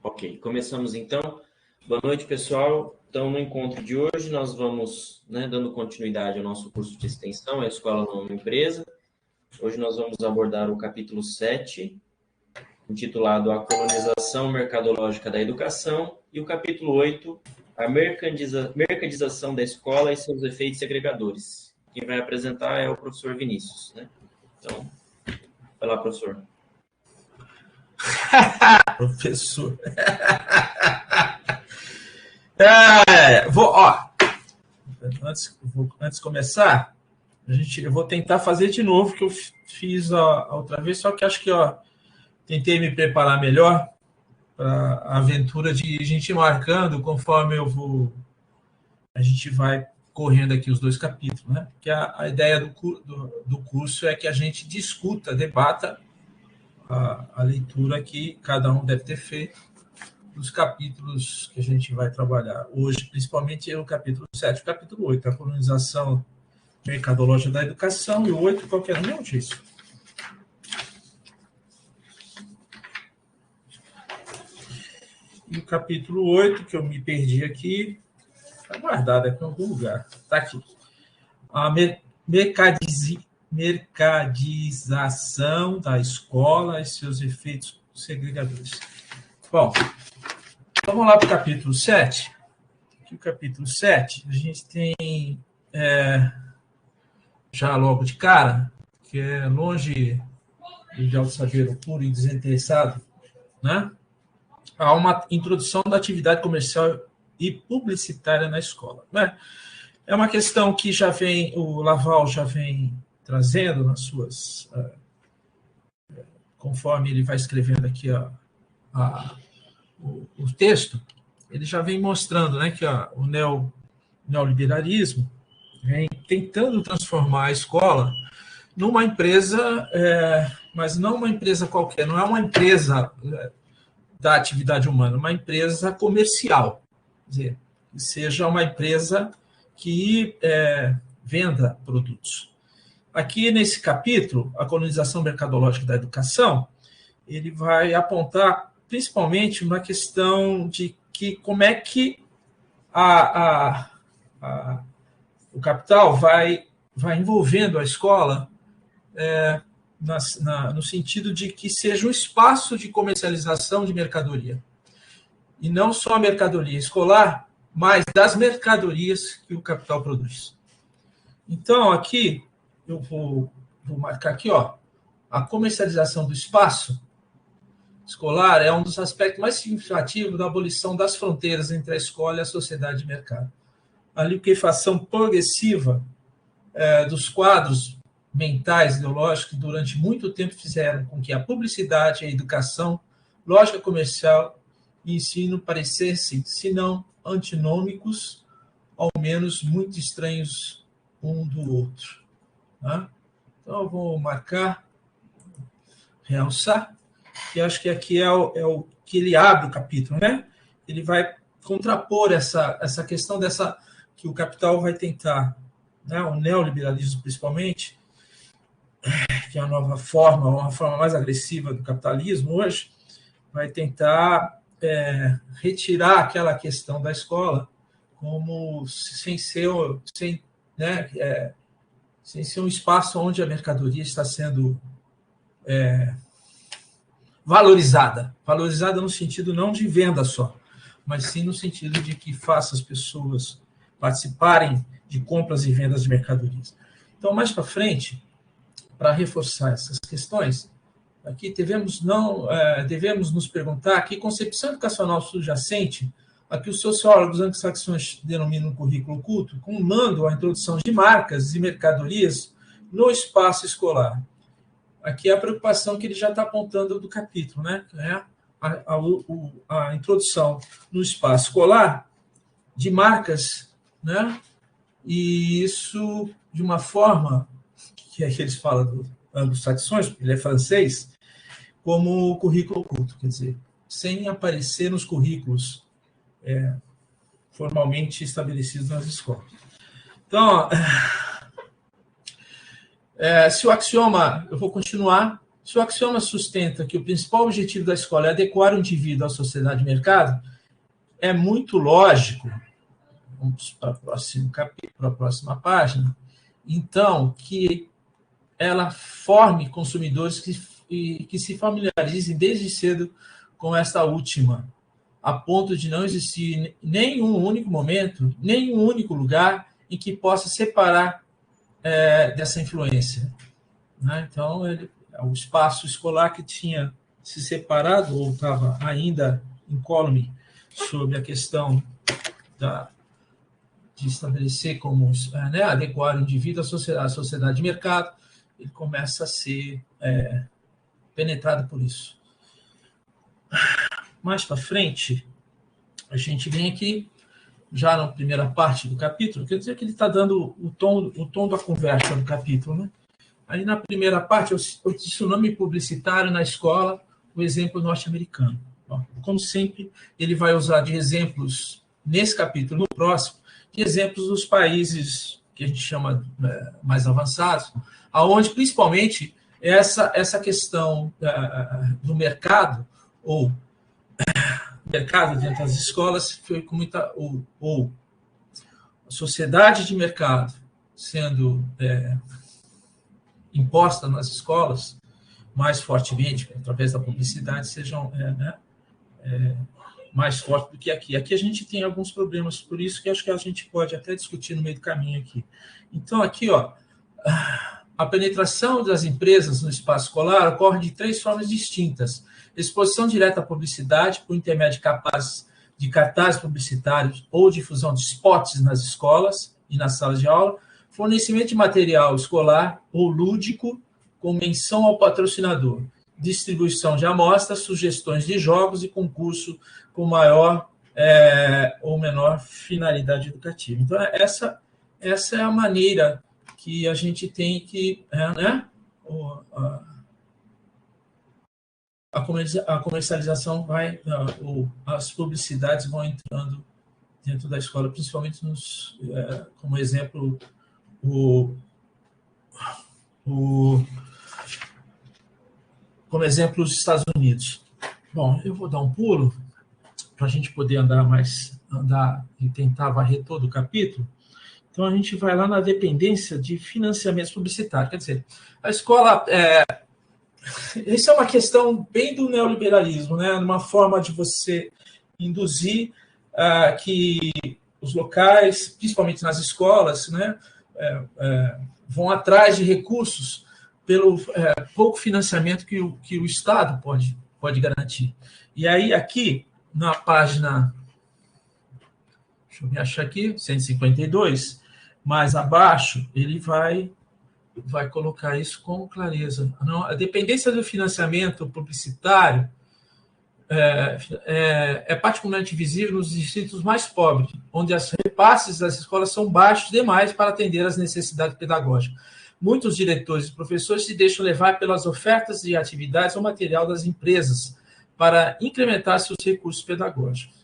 Ok, começamos então. Boa noite, pessoal. Então, no encontro de hoje, nós vamos, dando continuidade ao nosso curso de extensão, a Escola Numa Empresa. Hoje nós vamos abordar o capítulo 7, intitulado A Colonização Mercadológica da Educação, e o capítulo 8, A Mercadização da Escola e seus efeitos segregadores. Quem vai apresentar é o professor Vinícius, né? Então, vai lá, professor. Professor. Antes de começar, eu vou tentar fazer de novo o que eu fiz a outra vez, só que acho que tentei me preparar melhor para a aventura de a gente marcando conforme a gente vai correndo aqui os dois capítulos, né? Porque a ideia do curso é que a gente discuta, debata a leitura que cada um deve ter feito dos capítulos que a gente vai trabalhar hoje, principalmente o capítulo 7 e o capítulo 8, a colonização mercadológica da educação, e o 8, qualquer um, onde é isso? E o capítulo 8, que eu me perdi aqui, está guardado aqui em algum lugar. Está aqui. A mercadização da escola e seus efeitos segregadores. Bom, vamos lá para o capítulo 7. Aqui o capítulo 7, a gente tem, já logo de cara, que é longe de ao saber o puro e desinteressado, né? Há uma introdução da atividade comercial e publicitária na escola, né? É uma questão que o Laval já vem trazendo nas suas, conforme ele vai escrevendo aqui o texto, ele já vem mostrando, né, que o neoliberalismo vem tentando transformar a escola numa empresa, mas não uma empresa qualquer, não é uma empresa da atividade humana, uma empresa comercial, quer dizer, que seja uma empresa que venda produtos. Aqui nesse capítulo, a colonização mercadológica da educação, ele vai apontar principalmente uma questão de que como é que o capital vai envolvendo a escola no sentido de que seja um espaço de comercialização de mercadoria. E não só a mercadoria escolar, mas das mercadorias que o capital produz. Então, aqui, eu vou marcar aqui, a comercialização do espaço escolar é um dos aspectos mais significativos da abolição das fronteiras entre a escola e a sociedade de mercado. A liquefação progressiva dos quadros mentais, ideológicos, que durante muito tempo fizeram com que a publicidade, a educação, lógica comercial e ensino parecessem, se não antinômicos, ao menos muito estranhos um do outro. Tá? Então, eu vou marcar, realçar, e acho que aqui é o que ele abre o capítulo, né? Ele vai contrapor essa questão que o capital vai tentar, né, o neoliberalismo principalmente, que é uma forma mais agressiva do capitalismo hoje, vai tentar retirar aquela questão da escola como sem ser um espaço onde a mercadoria está sendo valorizada no sentido não de venda só, mas sim no sentido de que faça as pessoas participarem de compras e vendas de mercadorias. Então, mais para frente, para reforçar essas questões, aqui devemos nos perguntar que concepção educacional subjacente a que os sociólogos anglo-saxões denominam currículo oculto, comandam a introdução de marcas e mercadorias no espaço escolar. Aqui é a preocupação que ele já está apontando do capítulo, né? A introdução no espaço escolar de marcas, né? E isso de uma forma que eles falam do anglo-saxões, ele é francês, como currículo oculto, quer dizer, sem aparecer nos currículos formalmente estabelecidos nas escolas. Então, se o axioma, eu vou continuar, Se o axioma sustenta que o principal objetivo da escola é adequar o indivíduo à sociedade e mercado, é muito lógico, vamos para o próximo capítulo, para a próxima página, então, que ela forme consumidores que se familiarizem desde cedo com esta última, a ponto de não existir nenhum único momento, nenhum único lugar em que possa separar dessa influência. Né? Então, o espaço escolar que tinha se separado, ou estava ainda incólume sobre a questão de estabelecer como adequar o indivíduo à sociedade de mercado, ele começa a ser penetrado por isso. Mais para frente, a gente vem aqui, já na primeira parte do capítulo, quer dizer que ele está dando o tom da conversa do capítulo. Né? Aí, na primeira parte, eu disse o nome publicitário na escola, o exemplo norte-americano. Como sempre, ele vai usar de exemplos, nesse capítulo, no próximo, de exemplos dos países que a gente chama mais avançados, aonde, principalmente, essa questão do mercado, ou mercado dentro das escolas, foi com muita... ou a sociedade de mercado sendo imposta nas escolas mais fortemente, através da publicidade, sejam mais fortes do que aqui. Aqui a gente tem alguns problemas, por isso que acho que a gente pode até discutir no meio do caminho aqui. Então, aqui, a penetração das empresas no espaço escolar ocorre de 3 formas distintas. Exposição direta à publicidade, por intermédio de cartazes publicitários ou difusão de spots nas escolas e nas salas de aula, fornecimento de material escolar ou lúdico com menção ao patrocinador, distribuição de amostras, sugestões de jogos e concurso com maior ou menor finalidade educativa. Então, essa é a maneira que a gente tem que... a comercialização as publicidades vão entrando dentro da escola, principalmente como exemplo, como exemplo, os Estados Unidos. Bom, eu vou dar um pulo para a gente poder andar e tentar varrer todo o capítulo. Então, a gente vai lá na dependência de financiamento publicitário. Quer dizer, a escola... Isso é uma questão bem do neoliberalismo, né? Uma forma de você induzir que os locais, principalmente nas escolas, né, vão atrás de recursos pelo pouco financiamento que o Estado pode garantir. E aí, aqui, na página, deixa eu me achar aqui, 152, mais abaixo, ele vai colocar isso com clareza. A dependência do financiamento publicitário é particularmente visível nos distritos mais pobres, onde os repasses das escolas são baixos demais para atender às necessidades pedagógicas. Muitos diretores e professores se deixam levar pelas ofertas de atividades ou material das empresas para incrementar seus recursos pedagógicos.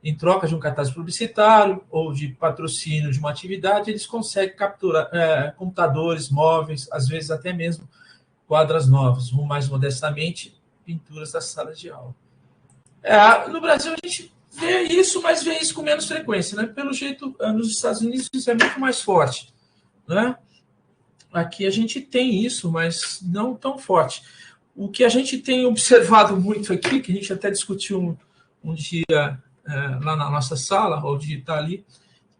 Em troca de um cartaz publicitário ou de patrocínio de uma atividade, eles conseguem capturar computadores, móveis, às vezes até mesmo quadras novas, ou mais modestamente, pinturas das salas de aula. No Brasil, a gente vê isso, mas vê isso com menos frequência. Né? Pelo jeito, nos Estados Unidos, isso é muito mais forte. Né? Aqui a gente tem isso, mas não tão forte. O que a gente tem observado muito aqui, que a gente até discutiu um dia lá na nossa sala, ou de estar ali,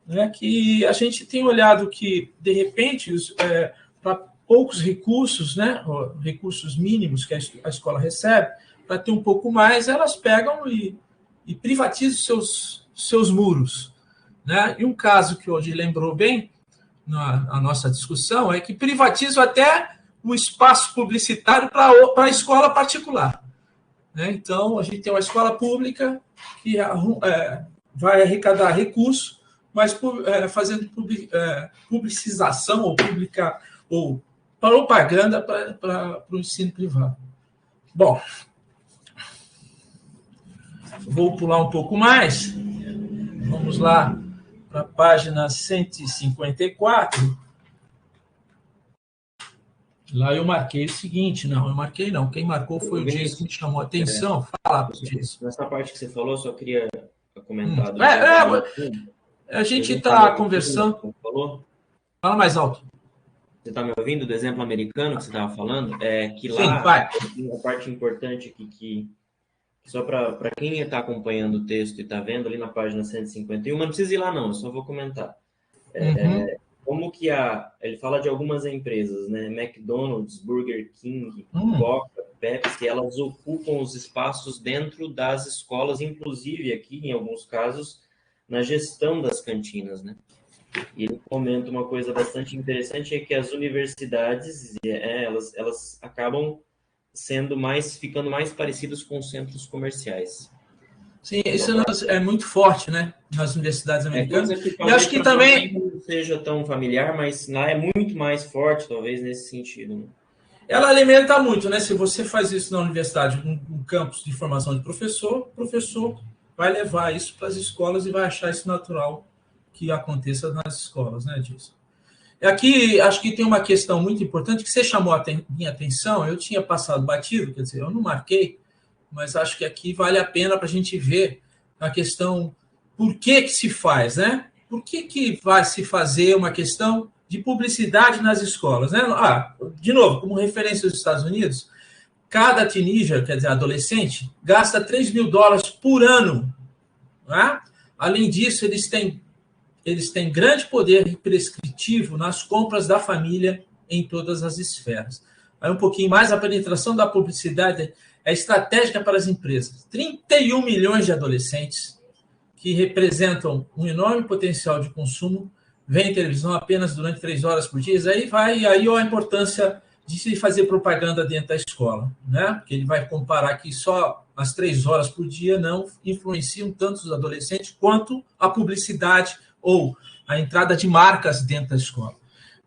né, que a gente tem olhado que, de repente, para poucos recursos, né, recursos mínimos que a escola recebe, para ter um pouco mais, elas pegam e privatizam seus muros. Né? E um caso que hoje lembrou bem na nossa discussão é que privatizam até o espaço publicitário para a escola particular. Né? Então, a gente tem uma escola pública que vai arrecadar recursos, mas fazendo publicização ou propaganda para o ensino privado. Bom, vou pular um pouco mais. Vamos lá para a página 154. Lá eu marquei o seguinte, não, eu marquei não. Quem marcou foi o Jason que me chamou a atenção. Fala, Jason. Nessa parte que você falou, só queria comentar do A gente está conversando. Falou? Fala mais alto. Você está me ouvindo? Do exemplo americano que você estava falando? Que lá, sim, vai. A parte importante aqui que só para quem está acompanhando o texto e está vendo ali na página 151, não precisa ir lá não, eu só vou comentar. Como que ele fala de algumas empresas, né? McDonald's, Burger King, Coca, Pepsi, elas ocupam os espaços dentro das escolas, inclusive aqui, em alguns casos, na gestão das cantinas, né? E ele comenta uma coisa bastante interessante, é que as universidades, elas acabam ficando mais parecidas com centros comerciais. Sim, isso é muito forte, né? Nas universidades americanas. E acho que também não seja tão familiar, mas lá é muito mais forte, talvez, nesse sentido. Né? Ela alimenta muito, né? Se você faz isso na universidade, um campus de formação de professor, o professor vai levar isso para as escolas e vai achar isso natural que aconteça nas escolas, né, Jason? Aqui, acho que tem uma questão muito importante que você chamou a minha atenção. Eu tinha passado batido, quer dizer, eu não marquei, mas acho que aqui vale a pena para a gente ver a questão por que se faz, né? Por que vai se fazer uma questão de publicidade nas escolas, né? De novo, como referência dos Estados Unidos, cada teenager, quer dizer, adolescente, gasta $3.000 por ano. Né? Além disso, eles têm grande poder prescritivo nas compras da família em todas as esferas. Aí um pouquinho mais, a penetração da publicidade é estratégica para as empresas. 31 milhões de adolescentes que representam um enorme potencial de consumo veem televisão apenas durante 3 horas por dia. Aí a importância de se fazer propaganda dentro da escola, né? Porque ele vai comparar que só as 3 horas por dia não influenciam tanto os adolescentes quanto a publicidade ou a entrada de marcas dentro da escola.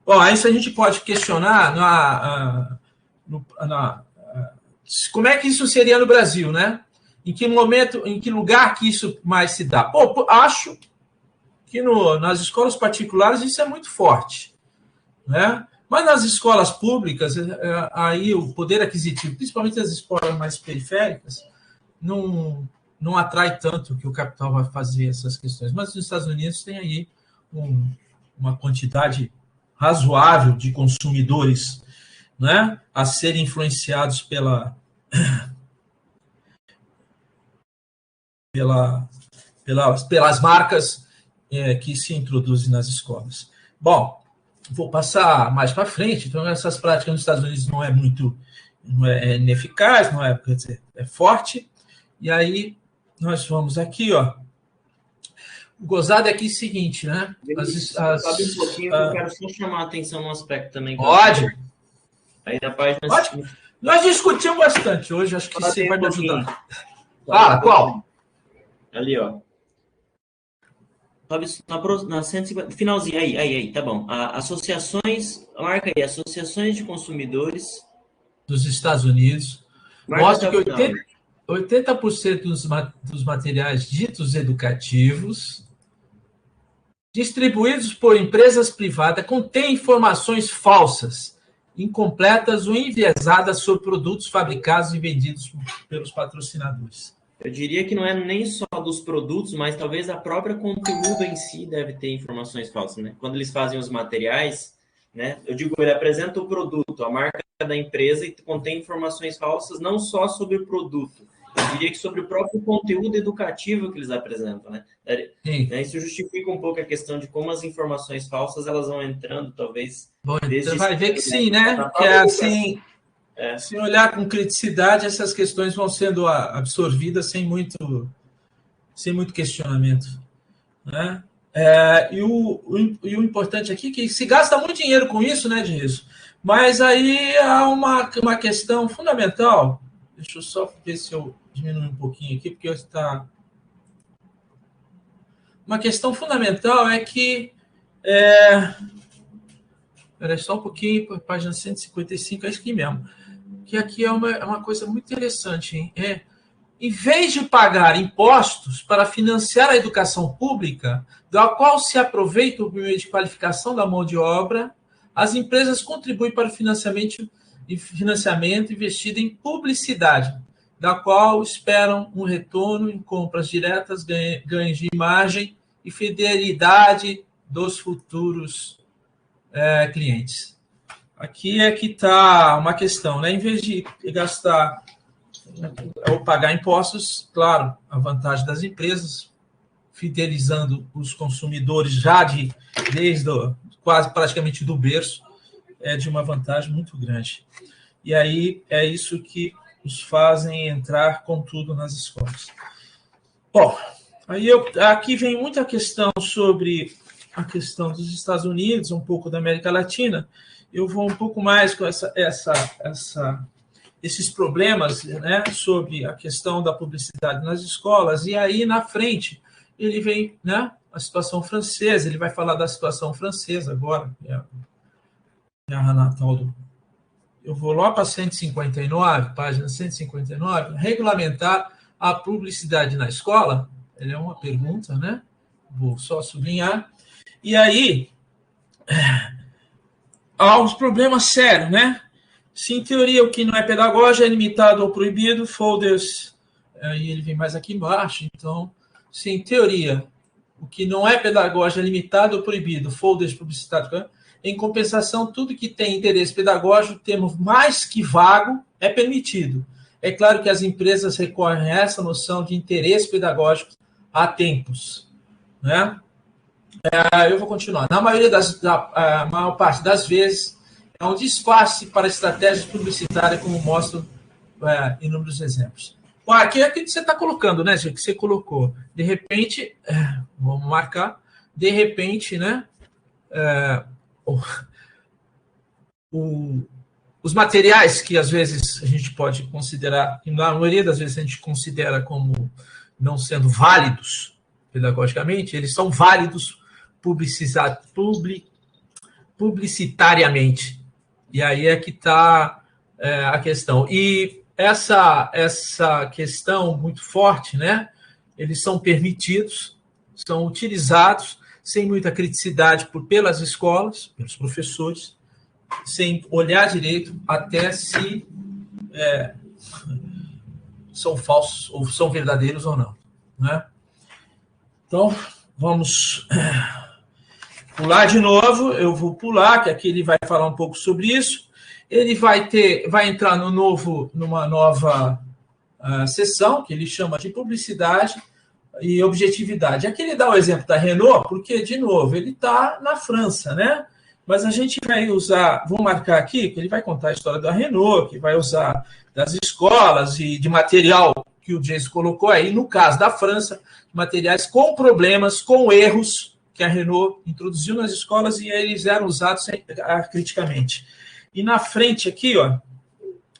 Bom, isso a gente pode questionar como é que isso seria no Brasil, né? Em que momento, em que lugar que isso mais se dá? Bom, acho que nas escolas particulares isso é muito forte, né? Mas nas escolas públicas, aí o poder aquisitivo, principalmente as escolas mais periféricas, não atrai tanto que o capital vai fazer essas questões. Mas nos Estados Unidos tem aí uma quantidade razoável de consumidores, né, a serem influenciados pelas marcas que se introduzem nas escolas. Bom, vou passar mais para frente. Então, essas práticas nos Estados Unidos não é ineficaz, quer dizer, é forte. E aí, nós vamos aqui, ó. O gozado é aqui é o seguinte, né? Sabe um pouquinho, eu quero só chamar a atenção no aspecto também. Pode. Aí na página... Pode. Nós discutimos bastante hoje, acho que você vai me ajudar. Fala, qual? Ali, ó. Na 150, finalzinho, aí, tá bom. Marca aí, associações de consumidores dos Estados Unidos, mostra que 80% dos materiais ditos educativos distribuídos por empresas privadas contêm informações falsas, incompletas ou enviesadas sobre produtos fabricados e vendidos pelos patrocinadores. Eu diria que não é nem só dos produtos, mas talvez a própria conteúdo em si deve ter informações falsas, né? Quando eles fazem os materiais, né? Eu digo, ele apresenta o produto, a marca da empresa e contém informações falsas não só sobre o produto, eu diria que sobre o próprio conteúdo educativo que eles apresentam, né? Isso justifica um pouco a questão de como as informações falsas elas vão entrando, talvez. Bom, você vai ver que sim, né? Que é assim, se olhar com criticidade, essas questões vão sendo absorvidas sem muito questionamento, né? E o importante aqui é que se gasta muito dinheiro com isso, né, Disso? Mas aí há uma questão fundamental. Deixa eu só ver se eu diminuo um pouquinho aqui, porque está... Uma questão fundamental é que... Espera só um pouquinho, página 155, é isso aqui mesmo. Que aqui é uma coisa muito interessante, hein? Em vez de pagar impostos para financiar a educação pública, da qual se aproveita o meio de qualificação da mão de obra, as empresas contribuem para o financiamento investido em publicidade, da qual esperam um retorno em compras diretas, ganhos de imagem e fidelidade dos futuros clientes. Aqui é que está uma questão, né? Em vez de gastar ou pagar impostos, claro, a vantagem das empresas, fidelizando os consumidores já desde quase praticamente do berço, é de uma vantagem muito grande. E aí é isso que os fazem entrar com tudo nas escolas. Bom, aí aqui vem muita questão sobre a questão dos Estados Unidos, um pouco da América Latina. Eu vou um pouco mais com esses problemas, né, sobre a questão da publicidade nas escolas, e aí na frente ele vem, né, a situação francesa, ele vai falar da situação francesa agora, a Ranaldo. Eu vou lá para 159, página 159, regulamentar a publicidade na escola. Ele é uma pergunta, né? Vou só sublinhar. E aí, há uns problemas sérios, né? Se em teoria o que não é pedagógico é limitado ou proibido, folders, aí ele vem mais aqui embaixo, então, se em teoria o que não é pedagógico é limitado ou proibido, folders publicitários, em compensação, tudo que tem interesse pedagógico, termo mais que vago, é permitido. É claro que as empresas recorrem a essa noção de interesse pedagógico há tempos, né? Eu vou continuar. Na maior parte das vezes, é um disfarce para estratégias publicitárias, como mostram inúmeros exemplos. Bom, aqui é o que você está colocando, né, gente? Que você colocou. De repente, vamos marcar, de repente, né? Os materiais que às vezes a gente pode considerar, e na maioria das vezes a gente considera como não sendo válidos pedagogicamente, eles são válidos publicitariamente. E aí é que está a questão. E essa questão muito forte, né? Eles são permitidos, são utilizados sem muita criticidade pelas escolas, pelos professores, sem olhar direito até se são falsos ou são verdadeiros ou não, né? Então, vamos pular de novo. Eu vou pular, que aqui ele vai falar um pouco sobre isso. Ele vai entrar numa nova seção, que ele chama de publicidade e objetividade. Aqui ele dá o exemplo da Renault, porque, de novo, ele está na França, né? Mas a gente vai usar, vou marcar aqui, que ele vai contar a história da Renault, que vai usar das escolas e de material que o Jason colocou aí, no caso da França, materiais com problemas, com erros que a Renault introduziu nas escolas e eles eram usados criticamente. E na frente aqui, ó,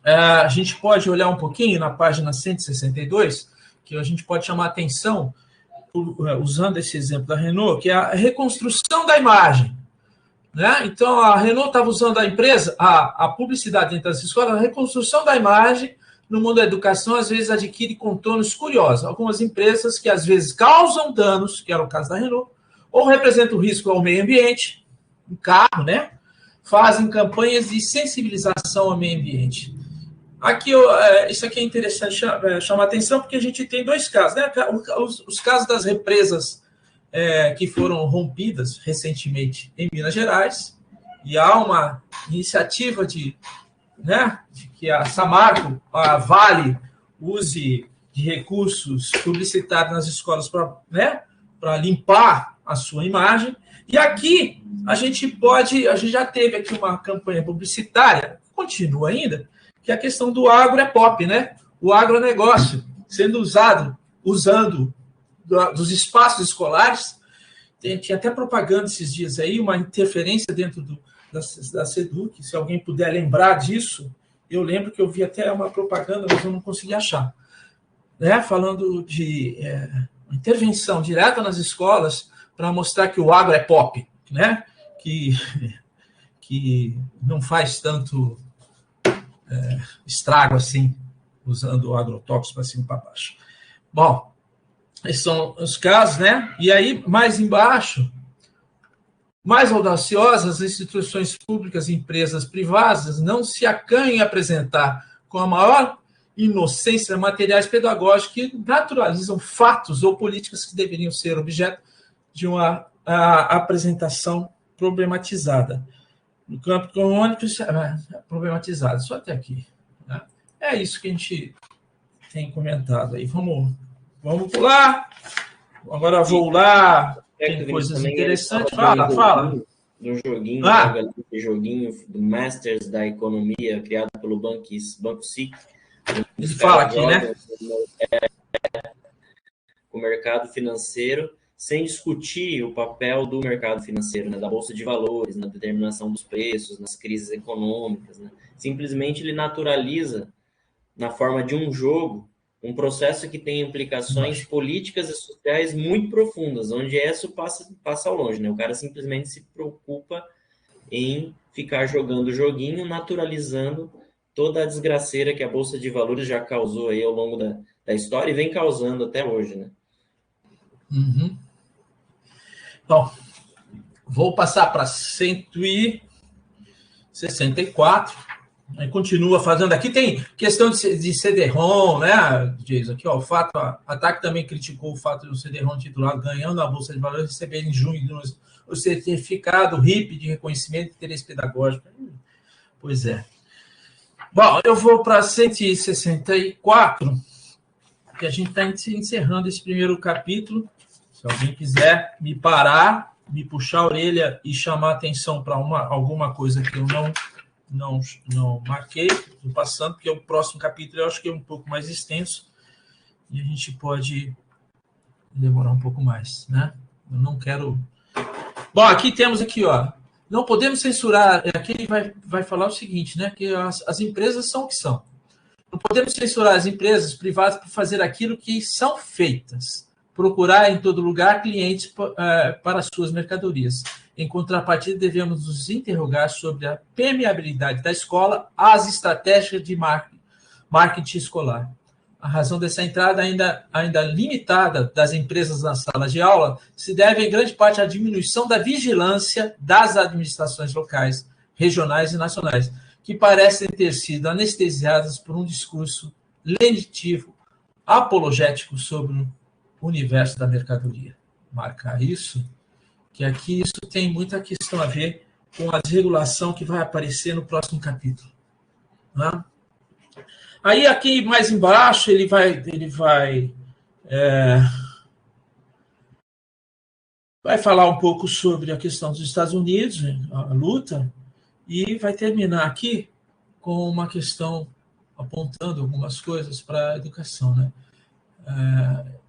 a gente pode olhar um pouquinho na página 162, que a gente pode chamar a atenção, usando esse exemplo da Renault, que é a reconstrução da imagem. Né? Então, a Renault estava usando a publicidade dentro das escolas, a reconstrução da imagem no mundo da educação, às vezes, adquire contornos curiosos. Algumas empresas que, às vezes, causam danos, que era o caso da Renault, ou representam risco ao meio ambiente, um carro, né? Fazem campanhas de sensibilização ao meio ambiente. Aqui, isso aqui é interessante chamar atenção, porque a gente tem dois casos, né? Os casos das represas que foram rompidas recentemente em Minas Gerais, e há uma iniciativa de que a Samarco, a Vale, use de recursos publicitários nas escolas para limpar a sua imagem. E aqui a gente já teve aqui uma campanha publicitária, continua ainda, que é a questão do agro é pop, né? O agronegócio sendo usando dos espaços escolares. Tinha até propaganda esses dias aí, uma interferência dentro da SEDUC, se alguém puder lembrar disso. Eu lembro que eu vi até uma propaganda, mas eu não consegui achar, né? Falando de intervenção direta nas escolas para mostrar que o agro é pop, né? Que não faz tanto estrago assim, usando o agrotóxico para cima e para baixo. Bom, esses são os casos, né? E aí, mais embaixo, Mais audaciosas, as instituições públicas e empresas privadas não se acanhem a apresentar com a maior inocência materiais pedagógicos que naturalizam fatos ou políticas que deveriam ser objeto de uma apresentação problematizada. No campo econômico, problematizado. Só até aqui. Né? É isso que a gente tem comentado aí. Vamos pular. Agora vou lá. Tem coisas interessantes. Fala. Do joguinho, joguinho do Masters da Economia, criado pelo Banco SIC. Ele fala aqui, né? O mercado financeiro, sem discutir o papel do mercado financeiro, né, da Bolsa de Valores, na determinação dos preços, nas crises econômicas. Né? Simplesmente ele naturaliza, na forma de um jogo, um processo que tem implicações políticas e sociais muito profundas, onde isso passa ao longe. Né? O cara simplesmente se preocupa em ficar jogando o joguinho, naturalizando toda a desgraceira que a Bolsa de Valores já causou aí ao longo da história e vem causando até hoje. Né? Uhum. Bom, vou passar para 164. Aí continua fazendo. Aqui tem questão de CD-ROM, né, Jason? Aqui, ó, o fato, a Ataque também criticou o fato do CD-ROM titular ganhando a Bolsa de Valores receber em junho o certificado RIP de reconhecimento de interesse pedagógico. Pois é. Bom, eu vou para 164, que a gente está encerrando esse primeiro capítulo. Se alguém quiser me parar, me puxar a orelha e chamar atenção para alguma coisa que eu não marquei, estou passando, porque o próximo capítulo eu acho que é um pouco mais extenso e a gente pode demorar um pouco mais, né? Eu não quero... Bom, aqui temos ó, não podemos censurar, aqui ele vai falar o seguinte, né? Que as empresas são o que são. Não podemos censurar as empresas privadas por fazer aquilo que são feitas. Procurar em todo lugar clientes para suas mercadorias. Em contrapartida, devemos nos interrogar sobre a permeabilidade da escola às estratégias de marketing escolar. A razão dessa entrada ainda limitada das empresas na sala de aula se deve em grande parte à diminuição da vigilância das administrações locais, regionais e nacionais, que parecem ter sido anestesiadas por um discurso lenitivo, apologético sobre o universo da mercadoria. Marcar isso, que aqui isso tem muita questão a ver com a desregulação que vai aparecer no próximo capítulo. Né? Aí aqui mais embaixo ele vai falar um pouco sobre a questão dos Estados Unidos, a luta, e vai terminar aqui com uma questão apontando algumas coisas para a educação, né?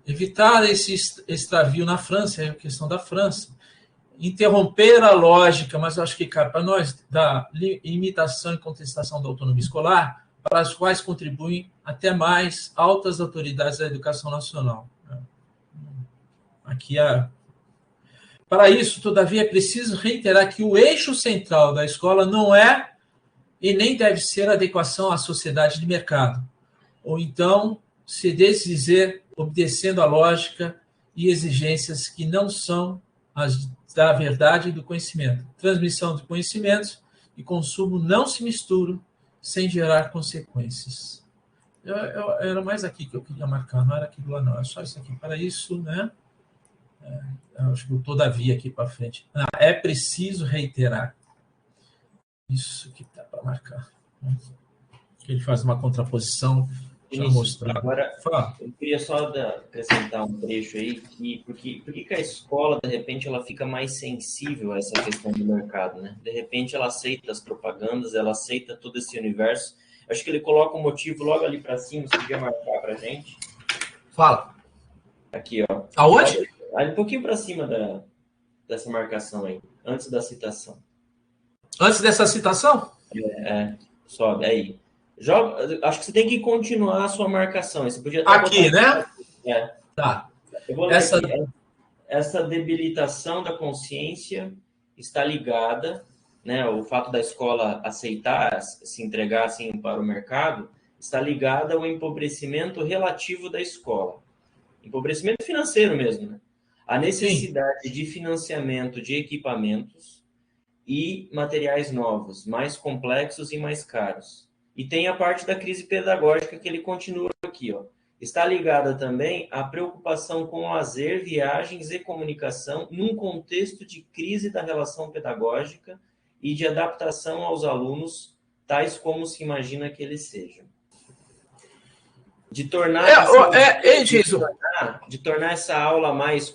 Evitar esse extravio na França, é a questão da França. Interromper a lógica, mas eu acho que cabe para nós, da imitação e contestação da autonomia escolar, para as quais contribuem até mais altas autoridades da educação nacional. Aqui Para isso, todavia, é preciso reiterar que o eixo central da escola não é e nem deve ser a adequação à sociedade de mercado, ou então, se dizer, obedecendo à lógica e exigências que não são as da verdade e do conhecimento. Transmissão de conhecimentos e consumo não se misturam sem gerar consequências. Era mais aqui que eu queria marcar, não era aquilo lá, não. É só isso aqui. Para isso, né? Acho que o todavia aqui para frente. É preciso reiterar. Isso que está para marcar. Ele faz uma contraposição. Deixa eu mostrar. Agora, eu queria só acrescentar um trecho aí, por que a escola, de repente, ela fica mais sensível a essa questão do mercado, né? De repente, ela aceita as propagandas, ela aceita todo esse universo. Acho que ele coloca um motivo logo ali para cima, você podia marcar para a gente. Fala. Aqui, ó. Aonde? Um pouquinho para cima dessa marcação aí, antes da citação. Antes dessa citação? Sobe aí. Acho que você tem que continuar a sua marcação. Você podia aqui, né? Tá. Eu vou ler aqui. Essa debilitação da consciência está ligada, né? O fato da escola aceitar se entregar assim para o mercado está ligada ao empobrecimento relativo da escola. Empobrecimento financeiro mesmo, né? a Sim. necessidade de financiamento de equipamentos e materiais novos, mais complexos e mais caros. E tem a parte da crise pedagógica que ele continua aqui, ó. Está ligada também à preocupação com lazer, viagens e comunicação num contexto de crise da relação pedagógica e de adaptação aos alunos, tais como se imagina que eles sejam. De tornar Jason. de tornar essa aula mais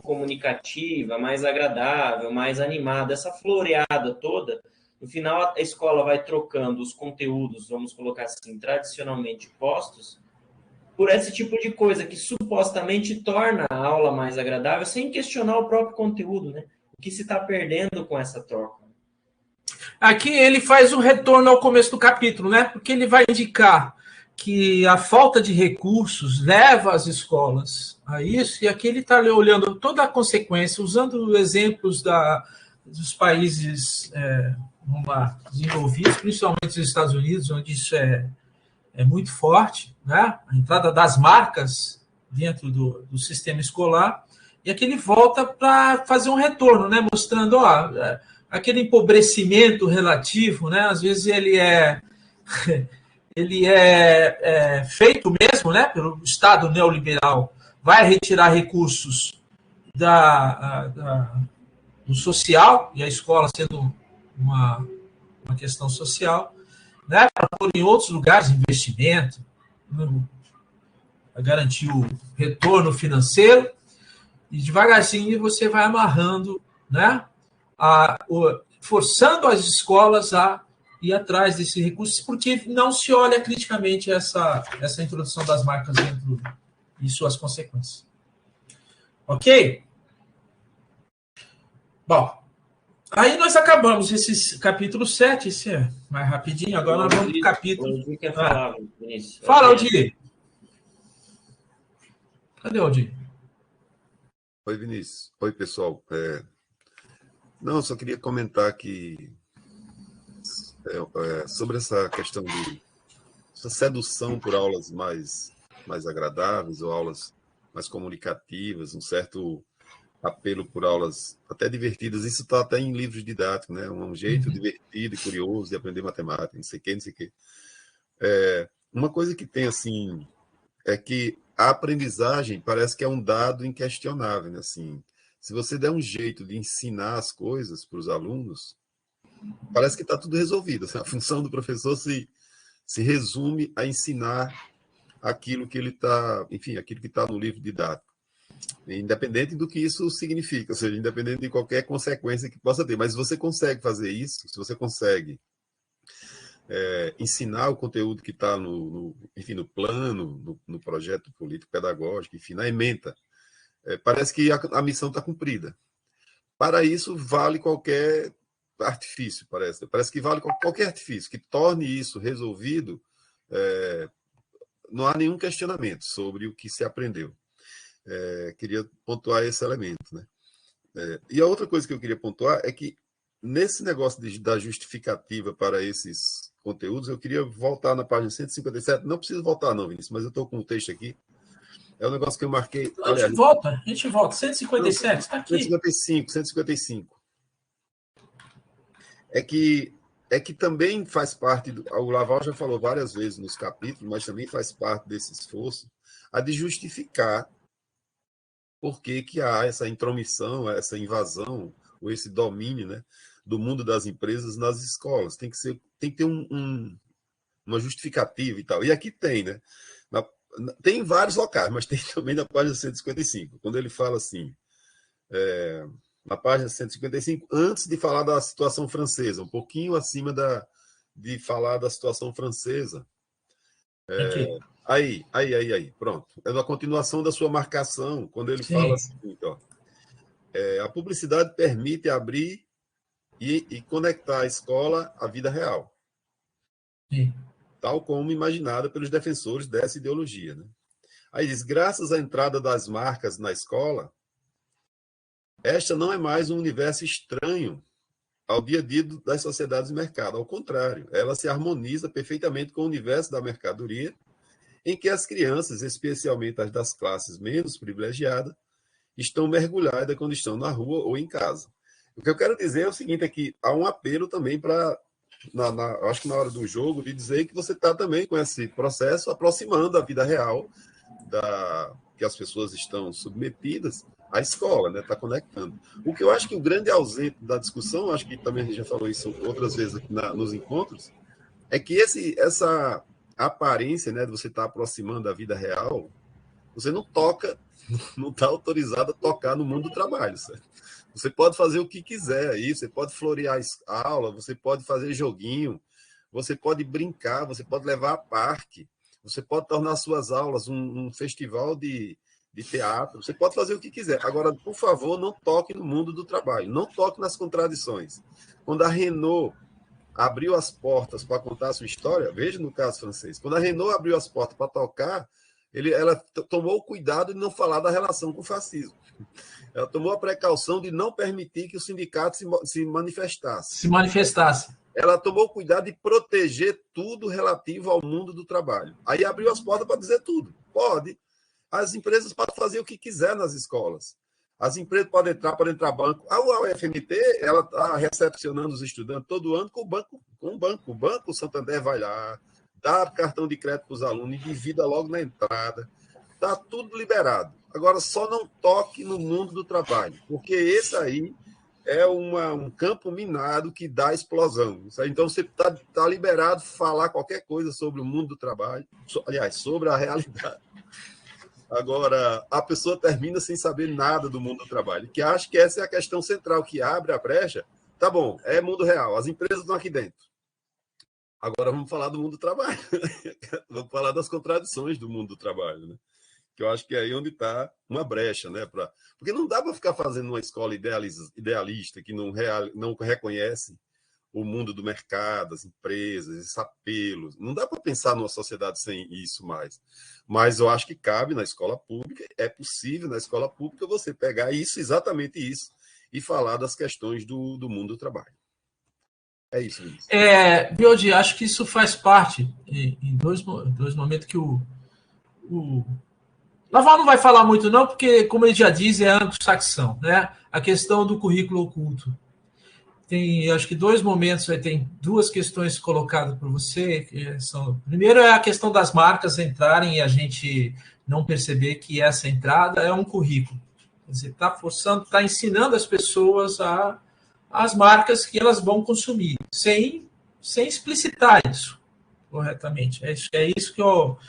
comunicativa, mais agradável, mais animada, essa floreada toda, no final a escola vai trocando os conteúdos, vamos colocar assim, tradicionalmente postos, por esse tipo de coisa que supostamente torna a aula mais agradável, sem questionar o próprio conteúdo, né? O que se está perdendo com essa troca? Aqui ele faz um retorno ao começo do capítulo, né? Porque ele vai indicar que a falta de recursos leva as escolas a isso, e aqui ele está olhando toda a consequência, usando exemplos dos países vamos lá, desenvolvidos, principalmente os Estados Unidos, onde isso é muito forte, né? A entrada das marcas dentro do sistema escolar, e aqui ele volta para fazer um retorno, né? Mostrando aquele empobrecimento relativo, né? Às vezes ele é feito mesmo, né, pelo Estado neoliberal, vai retirar recursos do social, e a escola sendo uma questão social, né, para pôr em outros lugares investimento, para garantir o retorno financeiro, e devagarzinho você vai amarrando, né, forçando as escolas a ir atrás desses recursos, porque não se olha criticamente essa introdução das marcas dentro e suas consequências. Ok? Bom, aí nós acabamos esse capítulo 7, esse é mais rapidinho, agora nós vamos para o capítulo... O Aldir quer falar, Vinícius. Fala, Aldir. Cadê o Aldir? Oi, Vinícius. Oi, pessoal. Não, só queria comentar que sobre essa questão de essa sedução por aulas mais agradáveis ou aulas mais comunicativas, um certo apelo por aulas até divertidas. Isso está até em livros didáticos, né? Um jeito divertido e curioso de aprender matemática, não sei o quê, não sei o quê. Uma coisa que tem, assim, é que a aprendizagem parece que é um dado inquestionável, né? Assim, se você der um jeito de ensinar as coisas para os alunos, parece que está tudo resolvido. Assim, a função do professor se resume a ensinar aquilo que ele está, enfim, aquilo que está no livro didático, independente do que isso significa, ou seja, independente de qualquer consequência que possa ter. Mas se você consegue fazer isso, se você consegue ensinar o conteúdo que está enfim, no plano, no projeto político-pedagógico, enfim, na ementa, parece que a missão está cumprida. Para isso, vale qualquer artifício, parece. Parece que vale qualquer artifício que torne isso resolvido. Não há nenhum questionamento sobre o que se aprendeu. Queria pontuar esse elemento, né? E a outra coisa que eu queria pontuar é que, nesse negócio da justificativa para esses conteúdos, eu queria voltar na página 157. Não preciso voltar, não, Vinícius, mas eu estou com o texto aqui. É um negócio que eu marquei. A gente volta. 157, está aqui. 155. É que também faz parte, o Laval já falou várias vezes nos capítulos, mas também faz parte desse esforço, a de justificar por que há essa intromissão, essa invasão, ou esse domínio, né, do mundo das empresas nas escolas. Tem que ter uma justificativa e tal. E aqui tem, né? Tem em vários locais, mas tem também na página 155, quando ele fala assim, na página 155, antes de falar da situação francesa, um pouquinho acima de falar da situação francesa. Aí, pronto. É na continuação da sua marcação, quando ele fala assim, ó, a publicidade permite abrir e conectar a escola à vida real. Sim. Tal como imaginada pelos defensores dessa ideologia, né? Aí diz, graças à entrada das marcas na escola, esta não é mais um universo estranho ao dia a dia das sociedades de mercado. Ao contrário, ela se harmoniza perfeitamente com o universo da mercadoria, em que as crianças, especialmente as das classes menos privilegiadas, estão mergulhadas quando estão na rua ou em casa. O que eu quero dizer é o seguinte, é que há um apelo também para, acho que na hora do jogo, de dizer que você está também com esse processo aproximando a vida real que as pessoas estão submetidas à escola, né? Está conectando. O que eu acho que o grande ausente da discussão, acho que também a gente já falou isso outras vezes aqui nos encontros, é que essa aparência, né, de você estar aproximando a vida real, você não toca, não está autorizado a tocar no mundo do trabalho, certo? Você pode fazer o que quiser aí, você pode florear a aula, você pode fazer joguinho, você pode brincar, você pode levar a parque, você pode tornar suas aulas um festival de teatro, você pode fazer o que quiser. Agora, por favor, não toque no mundo do trabalho, não toque nas contradições. Quando a Renault abriu as portas para contar a sua história, veja no caso francês, quando a Renault abriu as portas para tocar, ela tomou o cuidado de não falar da relação com o fascismo. Ela tomou a precaução de não permitir que o sindicato se manifestasse. Ela tomou o cuidado de proteger tudo relativo ao mundo do trabalho. Aí abriu as portas para dizer tudo. Pode. As empresas podem fazer o que quiser nas escolas. As empresas podem entrar banco. A UFMT, ela está recepcionando os estudantes todo ano com o banco. O Banco Santander vai lá, dá cartão de crédito para os alunos, endivida logo na entrada. Está tudo liberado. Agora, só não toque no mundo do trabalho, porque esse aí é um campo minado que dá explosão. Então, você está liberado falar qualquer coisa sobre o mundo do trabalho, aliás, sobre a realidade. Agora, a pessoa termina sem saber nada do mundo do trabalho, que acho que essa é a questão central, que abre a brecha. Tá bom, é mundo real, as empresas estão aqui dentro. Agora vamos falar do mundo do trabalho. Vamos falar das contradições do mundo do trabalho, né? Que eu acho que é aí onde está uma brecha, né? Porque não dá para ficar fazendo uma escola idealista que não reconhece o mundo do mercado, as empresas, esse apelo. Não dá para pensar numa sociedade sem isso mais. Mas eu acho que cabe na escola pública, é possível na escola pública você pegar isso, exatamente isso, e falar das questões do mundo do trabalho. É isso, Luiz. Biodi, acho que isso faz parte em dois momentos que o Laval não vai falar muito, não, porque, como ele já diz, é anglo-saxão, né? A questão do currículo oculto. Tem, acho que, dois momentos, tem duas questões colocadas para você. Primeiro é a questão das marcas entrarem e a gente não perceber que essa entrada é um currículo. Quer dizer, está forçando, está ensinando as pessoas as marcas que elas vão consumir, sem explicitar isso corretamente. É isso que eu...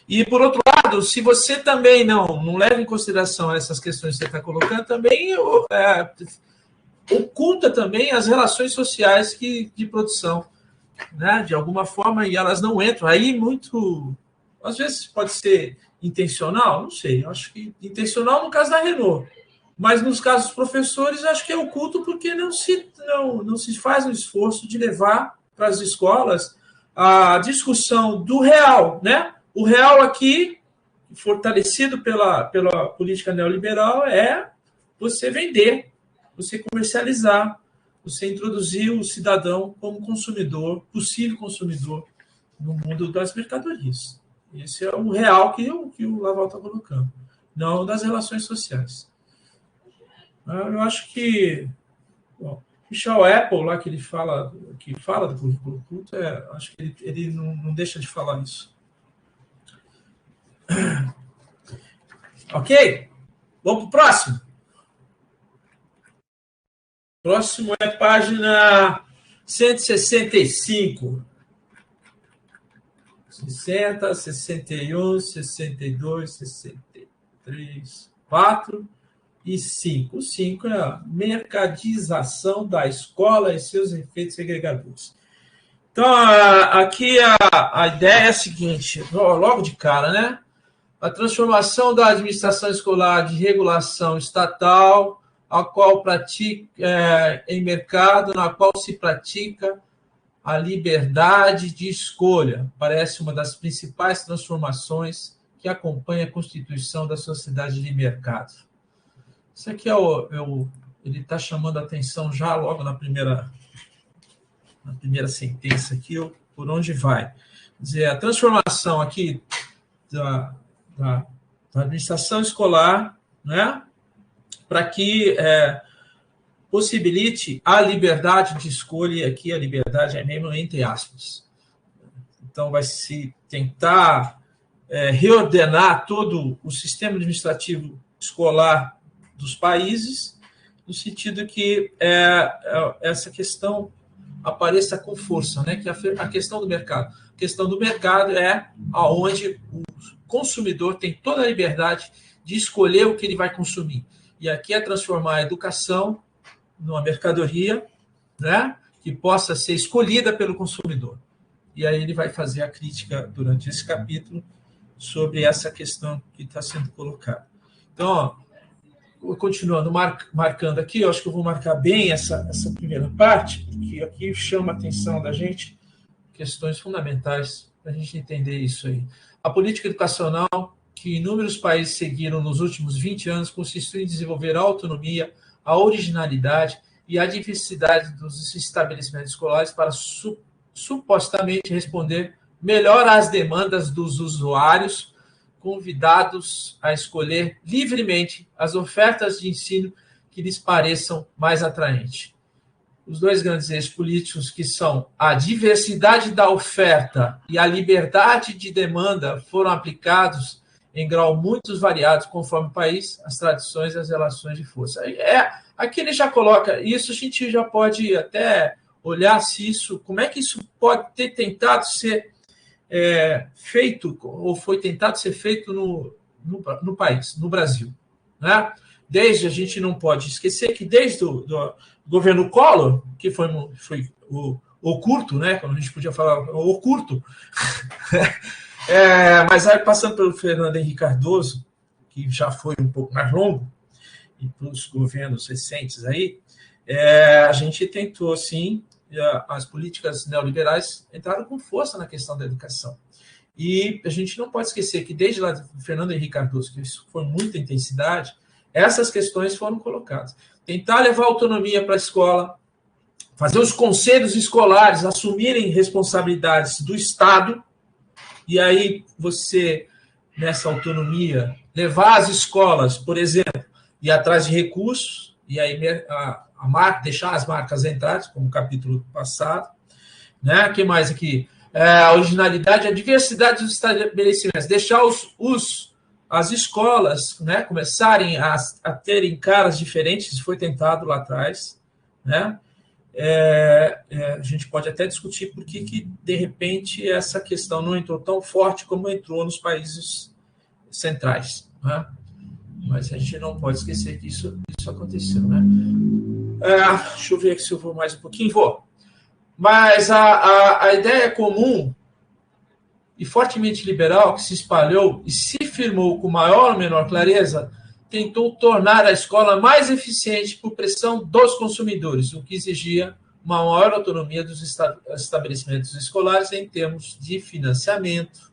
E, por outro lado, se você também não leva em consideração essas questões que você está colocando, também oculta também as relações sociais de produção, né? De alguma forma, e elas não entram. Aí, às vezes, pode ser intencional, não sei. Eu acho que intencional no caso da Renault. Mas, nos casos dos professores, acho que é oculto porque não se faz um esforço de levar para as escolas a discussão do real, né? O real aqui, fortalecido pela política neoliberal, é você vender, você comercializar, você introduzir o cidadão como consumidor, possível consumidor, no mundo das mercadorias. Esse é o real que o Laval está colocando, não das relações sociais. Eu acho que... Bom, Michel Apple, lá que fala do currículo oculto, acho que ele não deixa de falar isso. Ok? Vamos para o próximo. Próximo é página 165. 60, 61, 62, 63, 4 e 5. O 5 é a mercadização da escola e seus efeitos segregadores. Então, aqui a ideia é a seguinte, logo de cara, né? A transformação da administração escolar de regulação estatal, a qual em mercado, na qual se pratica a liberdade de escolha. Parece uma das principais transformações que acompanha a constituição da sociedade de mercado. Isso aqui ele está chamando a atenção já logo na primeira sentença aqui, por onde vai. Quer dizer, a transformação aqui da administração escolar, né? para que possibilite a liberdade de escolha, e aqui a liberdade é mesmo entre aspas. Então, vai se tentar reordenar todo o sistema administrativo escolar dos países, no sentido que essa questão apareça com força, né? Que a questão do mercado. A questão do mercado é onde o consumidor tem toda a liberdade de escolher o que ele vai consumir. E aqui é transformar a educação numa mercadoria, né? Que possa ser escolhida pelo consumidor. E aí ele vai fazer a crítica durante esse capítulo sobre essa questão que está sendo colocada. Então, continuando, marcando aqui, eu acho que eu vou marcar bem essa primeira parte, porque aqui chama a atenção da gente questões fundamentais para a gente entender isso aí. A política educacional que inúmeros países seguiram nos últimos 20 anos consistiu em desenvolver a autonomia, a originalidade e a diversidade dos estabelecimentos escolares para supostamente responder melhor às demandas dos usuários, convidados a escolher livremente as ofertas de ensino que lhes pareçam mais atraentes. Os dois grandes eixos políticos, que são a diversidade da oferta e a liberdade de demanda, foram aplicados em grau muito variados conforme o país, as tradições e as relações de força. Aqui ele já coloca isso, a gente já pode até olhar se isso, como é que isso pode ter tentado ser feito, ou foi tentado ser feito no país, no Brasil. Né? A gente não pode esquecer que desde o governo Collor, que foi o oculto, né? Quando a gente podia falar o oculto, mas aí passando pelo Fernando Henrique Cardoso, que já foi um pouco mais longo, e pelos governos recentes aí, a gente tentou, sim, as políticas neoliberais entraram com força na questão da educação. E a gente não pode esquecer que desde lá do Fernando Henrique Cardoso, que isso foi muita intensidade, essas questões foram colocadas. Tentar levar autonomia para a escola, fazer os conselhos escolares assumirem responsabilidades do Estado, e aí você, nessa autonomia, levar as escolas, por exemplo, ir atrás de recursos, e aí deixar as marcas entradas, como o capítulo passado. Né? O que mais aqui? A originalidade, a diversidade dos estabelecimentos. Deixar as escolas, né, começarem a terem caras diferentes, isso foi tentado lá atrás. Né? A gente pode até discutir por que, de repente, essa questão não entrou tão forte como entrou nos países centrais. Né? Mas a gente não pode esquecer que isso aconteceu. Né? Deixa eu ver aqui se eu vou mais um pouquinho. Vou. Mas a ideia comum e fortemente liberal que se espalhou e se firmou com maior ou menor clareza tentou tornar a escola mais eficiente por pressão dos consumidores, o que exigia uma maior autonomia dos estabelecimentos escolares em termos de financiamento,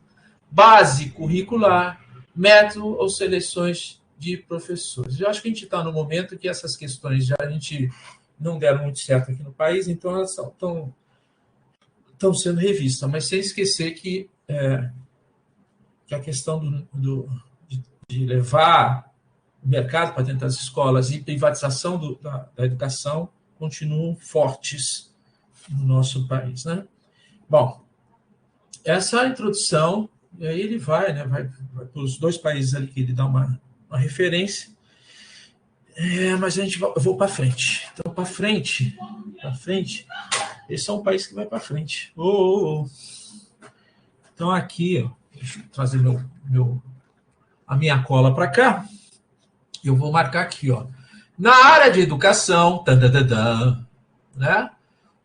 base curricular, método ou seleções de professores. Eu acho que a gente está no momento que essas questões já a gente não deram muito certo aqui no país, então elas estão sendo revistas, mas sem esquecer que a questão de levar o mercado para dentro das escolas e privatização da educação continuam fortes no nosso país. Né? Bom, essa é a introdução, e aí ele vai para os dois países ali que ele dá uma referência, mas eu vou para frente. Então, para frente, esse é um país que vai para frente. Então, aqui, deixa eu trazer a minha cola para cá, eu vou marcar aqui, na área de educação, né?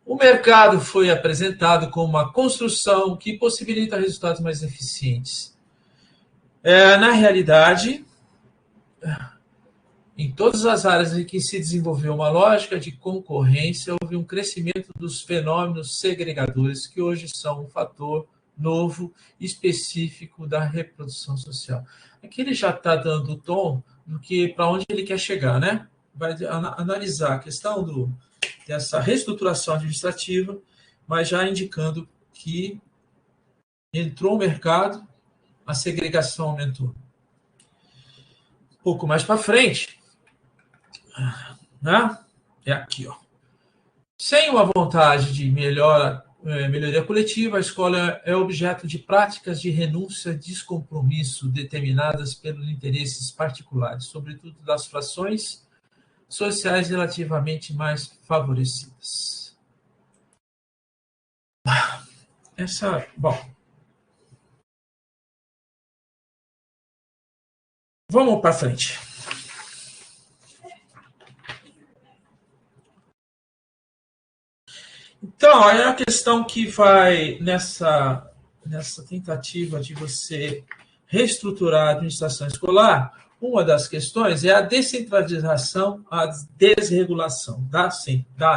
O mercado foi apresentado como uma construção que possibilita resultados mais eficientes. Na realidade, em todas as áreas em que se desenvolveu uma lógica de concorrência, houve um crescimento dos fenômenos segregadores, que hoje são um fator novo, específico da reprodução social. Aqui ele já está dando o tom do que para onde ele quer chegar, né? Vai analisar a questão dessa reestruturação administrativa, mas já indicando que entrou o mercado, a segregação aumentou. Um pouco mais para frente, né? É aqui, ó. Sem uma vontade de melhoria coletiva, a escola é objeto de práticas de renúncia, descompromisso determinadas pelos interesses particulares, sobretudo das frações sociais relativamente mais favorecidas. Bom. Vamos para frente. Então, é a questão que vai nessa tentativa de você reestruturar a administração escolar, uma das questões é a descentralização, a desregulação, da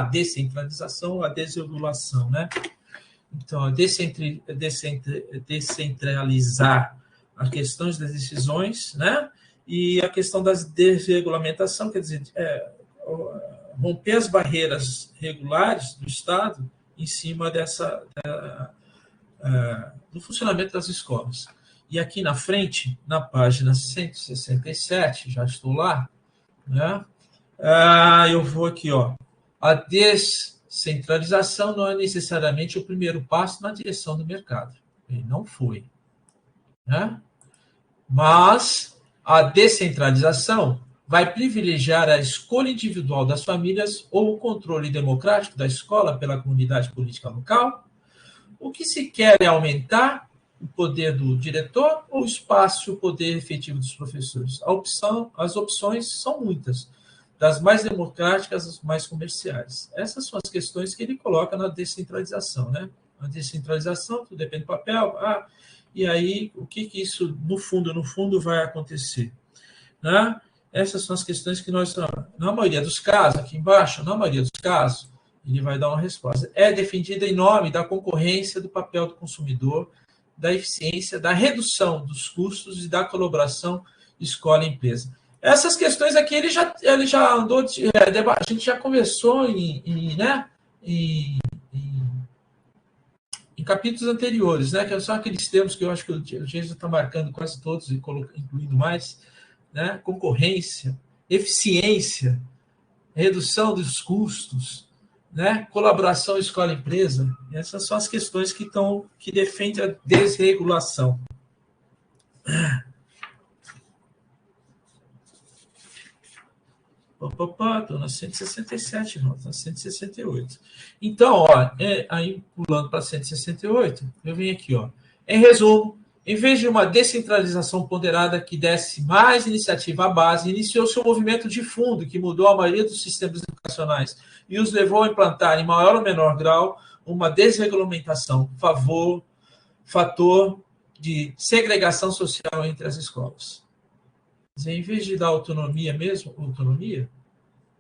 descentralização à desregulação, né? Então, descentralizar as questões das decisões, né? E a questão da desregulamentação, quer dizer, romper as barreiras regulares do Estado em cima do funcionamento das escolas. E aqui na frente, na página 167, já estou lá, né? Eu vou aqui, ó. A descentralização não é necessariamente o primeiro passo na direção do mercado. Ele não foi, né? Mas a descentralização vai privilegiar a escolha individual das famílias ou o controle democrático da escola pela comunidade política local. O que se quer é aumentar o poder do diretor ou o espaço e o poder efetivo dos professores? As opções são muitas, das mais democráticas às mais comerciais. Essas são as questões que ele coloca na descentralização, né? A descentralização, tudo depende do papel. E aí, o que isso, no fundo, vai acontecer? Né? Essas são as questões que nós, na maioria dos casos, aqui embaixo, na maioria dos casos, ele vai dar uma resposta. É defendida em nome da concorrência, do papel do consumidor, da eficiência, da redução dos custos e da colaboração escola-empresa. Essas questões aqui ele já andou, a gente já conversou em capítulos anteriores, né? Que são aqueles termos que eu acho que o Jason está marcando quase todos, e incluindo mais, né? Concorrência, eficiência, redução dos custos, né? Colaboração escola-empresa. Essas são as questões que defendem a desregulação. Estou na 167, não, estou na 168. Então, aí pulando para 168, eu venho aqui, ó. Em resumo, em vez de uma descentralização ponderada que desse mais iniciativa à base, iniciou-se um movimento de fundo que mudou a maioria dos sistemas educacionais e os levou a implantar, em maior ou menor grau, uma desregulamentação, fator de segregação social entre as escolas. Quer dizer, em vez de dar autonomia,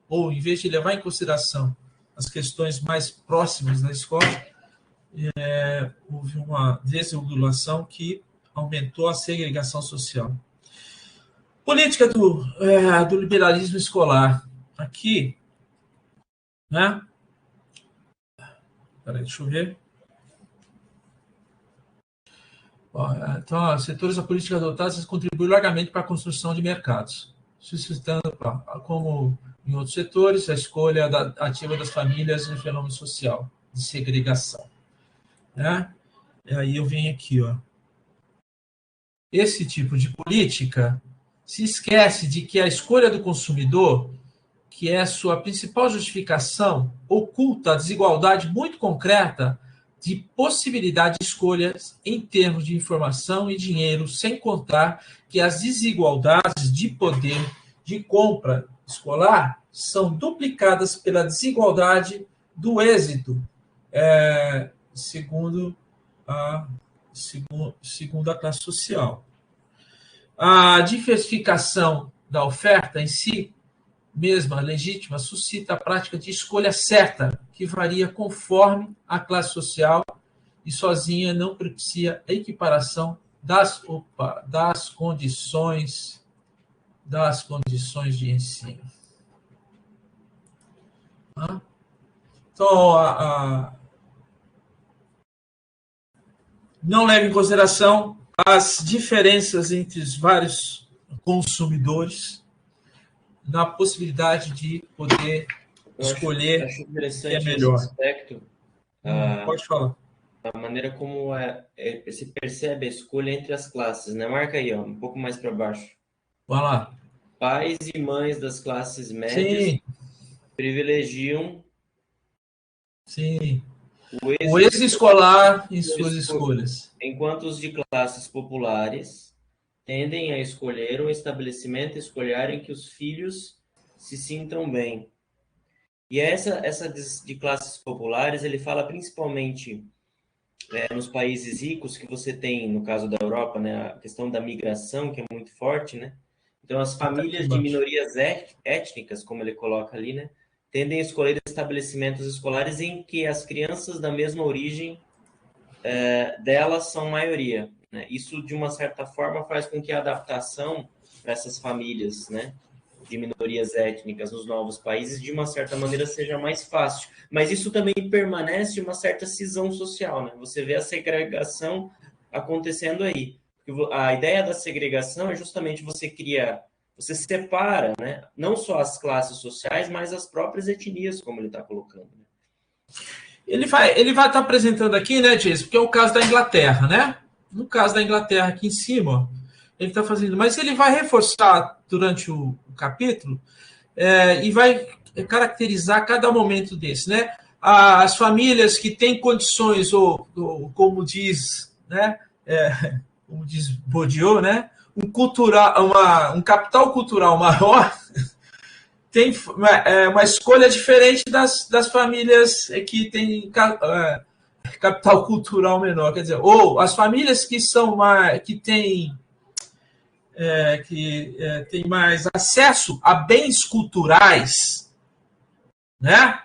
ou em vez de levar em consideração as questões mais próximas da escola, houve uma desregulação que aumentou a segregação social. Política do liberalismo escolar. Aqui, né? Peraí, deixa eu ver. Então, setores da política adotados contribuem largamente para a construção de mercados, suscitando, como em outros setores, a escolha ativa das famílias e o fenômeno social de segregação. Né? E aí eu venho aqui, ó. Esse tipo de política se esquece de que a escolha do consumidor, que é a sua principal justificação, oculta a desigualdade muito concreta de possibilidade de escolhas em termos de informação e dinheiro, sem contar que as desigualdades de poder de compra escolar são duplicadas pela desigualdade do êxito, segundo a classe social. A diversificação da oferta em si mesma, legítima, suscita a prática de escolha certa, que varia conforme a classe social e sozinha não propicia a equiparação das condições de ensino. Então, não leva em consideração as diferenças entre os vários consumidores, na possibilidade de poder escolher acho interessante o que é melhor. esse aspecto. Pode falar. A maneira como se percebe a escolha entre as classes, né? Marca aí, ó, um pouco mais para baixo. Vai lá. Pais e mães das classes médias privilegiam o ex-escolar em suas escolhas. Enquanto os de classes populares tendem a escolher um estabelecimento escolar em que os filhos se sintam bem. E essa de classes populares, ele fala principalmente nos países ricos, que você tem, no caso da Europa, né, a questão da migração, que é muito forte, né? Então, as famílias de minorias étnicas, como ele coloca ali, né, tendem a escolher estabelecimentos escolares em que as crianças da mesma origem delas são maioria, né? Isso, de uma certa forma, faz com que a adaptação para essas famílias, né, de minorias étnicas nos novos países, de uma certa maneira, seja mais fácil. Mas isso também permanece uma certa cisão social, né? Você vê a segregação acontecendo aí. A ideia da segregação é justamente você separa, né, não só as classes sociais, mas as próprias etnias, como ele está colocando. Né? Ele vai estar apresentando aqui, né, Jason, porque é o caso da Inglaterra, né? No caso da Inglaterra, aqui em cima, ele está fazendo, mas ele vai reforçar durante o capítulo e vai caracterizar cada momento desse, né? As famílias que têm condições, ou como diz, né? Como diz Bourdieu, né? Um capital cultural maior tem uma escolha diferente das famílias que têm capital cultural menor, quer dizer, ou as famílias que têm tem mais acesso a bens culturais, né,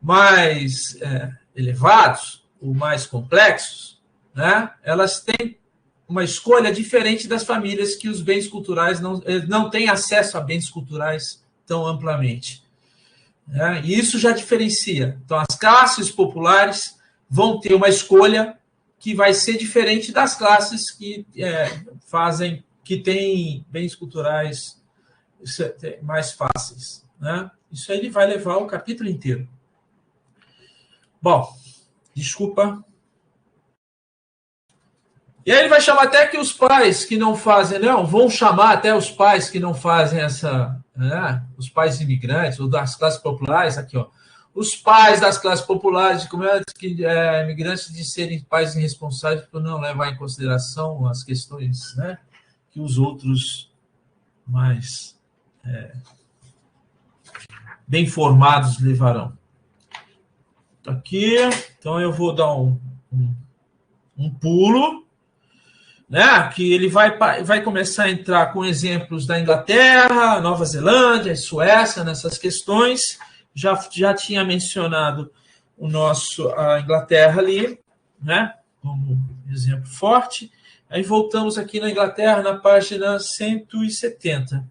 mais elevados ou mais complexos, né, elas têm uma escolha diferente das famílias que os bens culturais não têm acesso a bens culturais tão amplamente. Né? E isso já diferencia. Então, as classes populares vão ter uma escolha que vai ser diferente das classes que que têm bens culturais mais fáceis. Né? Isso aí ele vai levar o capítulo inteiro. Bom, desculpa. E aí ele vai chamar até que os pais que não fazem, vão chamar até os pais que não fazem os pais imigrantes ou das classes populares, aqui, ó. Os pais das classes populares, imigrantes, de serem pais irresponsáveis por não levar em consideração as questões, né, que os outros mais bem formados levarão. Aqui, então eu vou dar um pulo, né, que ele vai começar a entrar com exemplos da Inglaterra, Nova Zelândia, Suécia, nessas questões. Já tinha mencionado a Inglaterra ali, né, como exemplo forte. Aí voltamos aqui na Inglaterra, na página 170.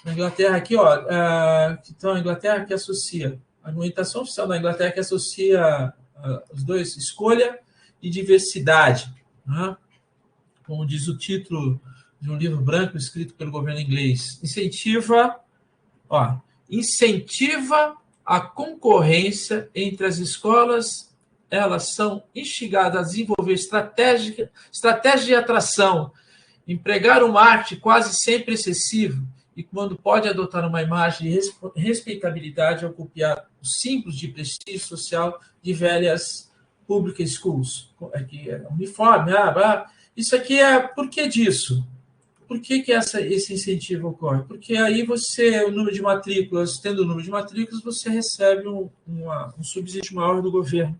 Na Inglaterra aqui, ó, então a Inglaterra que associa, a argumentação oficial da Inglaterra que associa os dois, escolha e diversidade, né? Como diz o título de um livro branco escrito pelo governo inglês, incentiva a concorrência entre as escolas. Elas são instigadas a desenvolver estratégia de atração, empregar um marketing quase sempre excessivo e, quando pode, adotar uma imagem de respeitabilidade ao copiar os símbolos de prestígio social de velhas public schools. Aqui é uniforme, isso aqui por que disso? Por que esse incentivo ocorre? Porque aí o número de matrículas, tendo o número de matrículas, você recebe um subsídio maior do governo.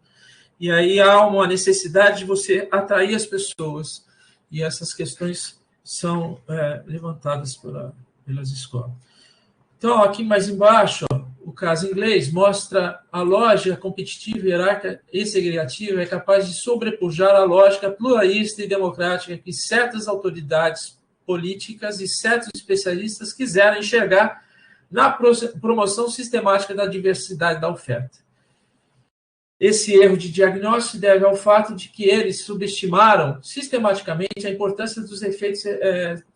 E aí há uma necessidade de você atrair as pessoas. E essas questões são levantadas pelas escolas. Então, aqui mais embaixo, o caso inglês mostra a lógica competitiva, hierárquica e segregativa é capaz de sobrepujar a lógica pluralista e democrática que certas autoridades políticas e certos especialistas quiseram enxergar na promoção sistemática da diversidade da oferta. Esse erro de diagnóstico se deve ao fato de que eles subestimaram sistematicamente a importância dos efeitos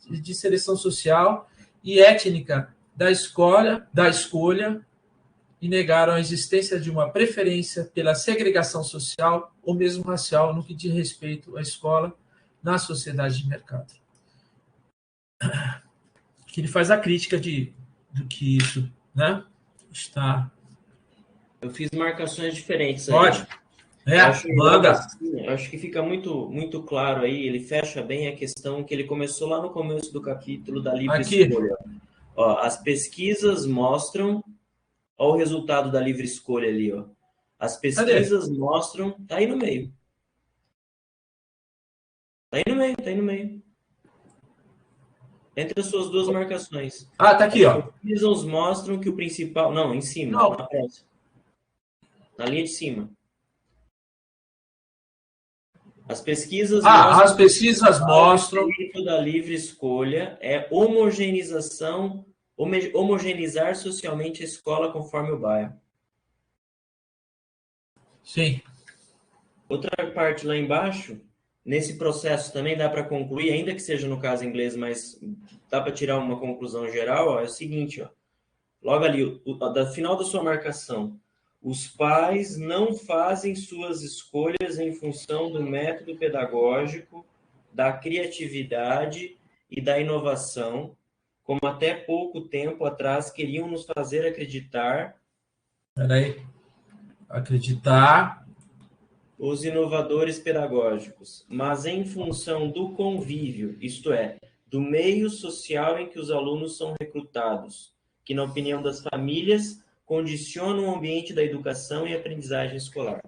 de seleção social e étnica da escolha e negaram a existência de uma preferência pela segregação social ou mesmo racial no que diz respeito à escola na sociedade de mercado. Que ele faz a crítica do que isso, né, está... Eu fiz marcações diferentes aí. Pode. Acho que fica muito claro aí, ele fecha bem a questão que ele começou lá no começo do capítulo da livre escolha. Ó, as pesquisas mostram, ó, o resultado da livre escolha ali, ó. As pesquisas mostram, tá aí no meio. Tá aí no meio. Entre as suas duas marcações. Ah, tá aqui, ó. As pesquisas mostram que o principal, não, em cima, não. Na linha de cima. As pesquisas mostram que o efeito da livre escolha é homogeneizar socialmente a escola conforme o bairro. Sim. Outra parte lá embaixo, nesse processo também dá para concluir, ainda que seja no caso inglês, mas dá para tirar uma conclusão geral, ó, é o seguinte, ó, logo ali, da final da sua marcação, os pais não fazem suas escolhas em função do método pedagógico, da criatividade e da inovação, como até pouco tempo atrás queriam nos fazer acreditar. Acreditar. Os inovadores pedagógicos, mas em função do convívio, isto é, do meio social em que os alunos são recrutados, que, na opinião das famílias, condiciona o ambiente da educação e aprendizagem escolar.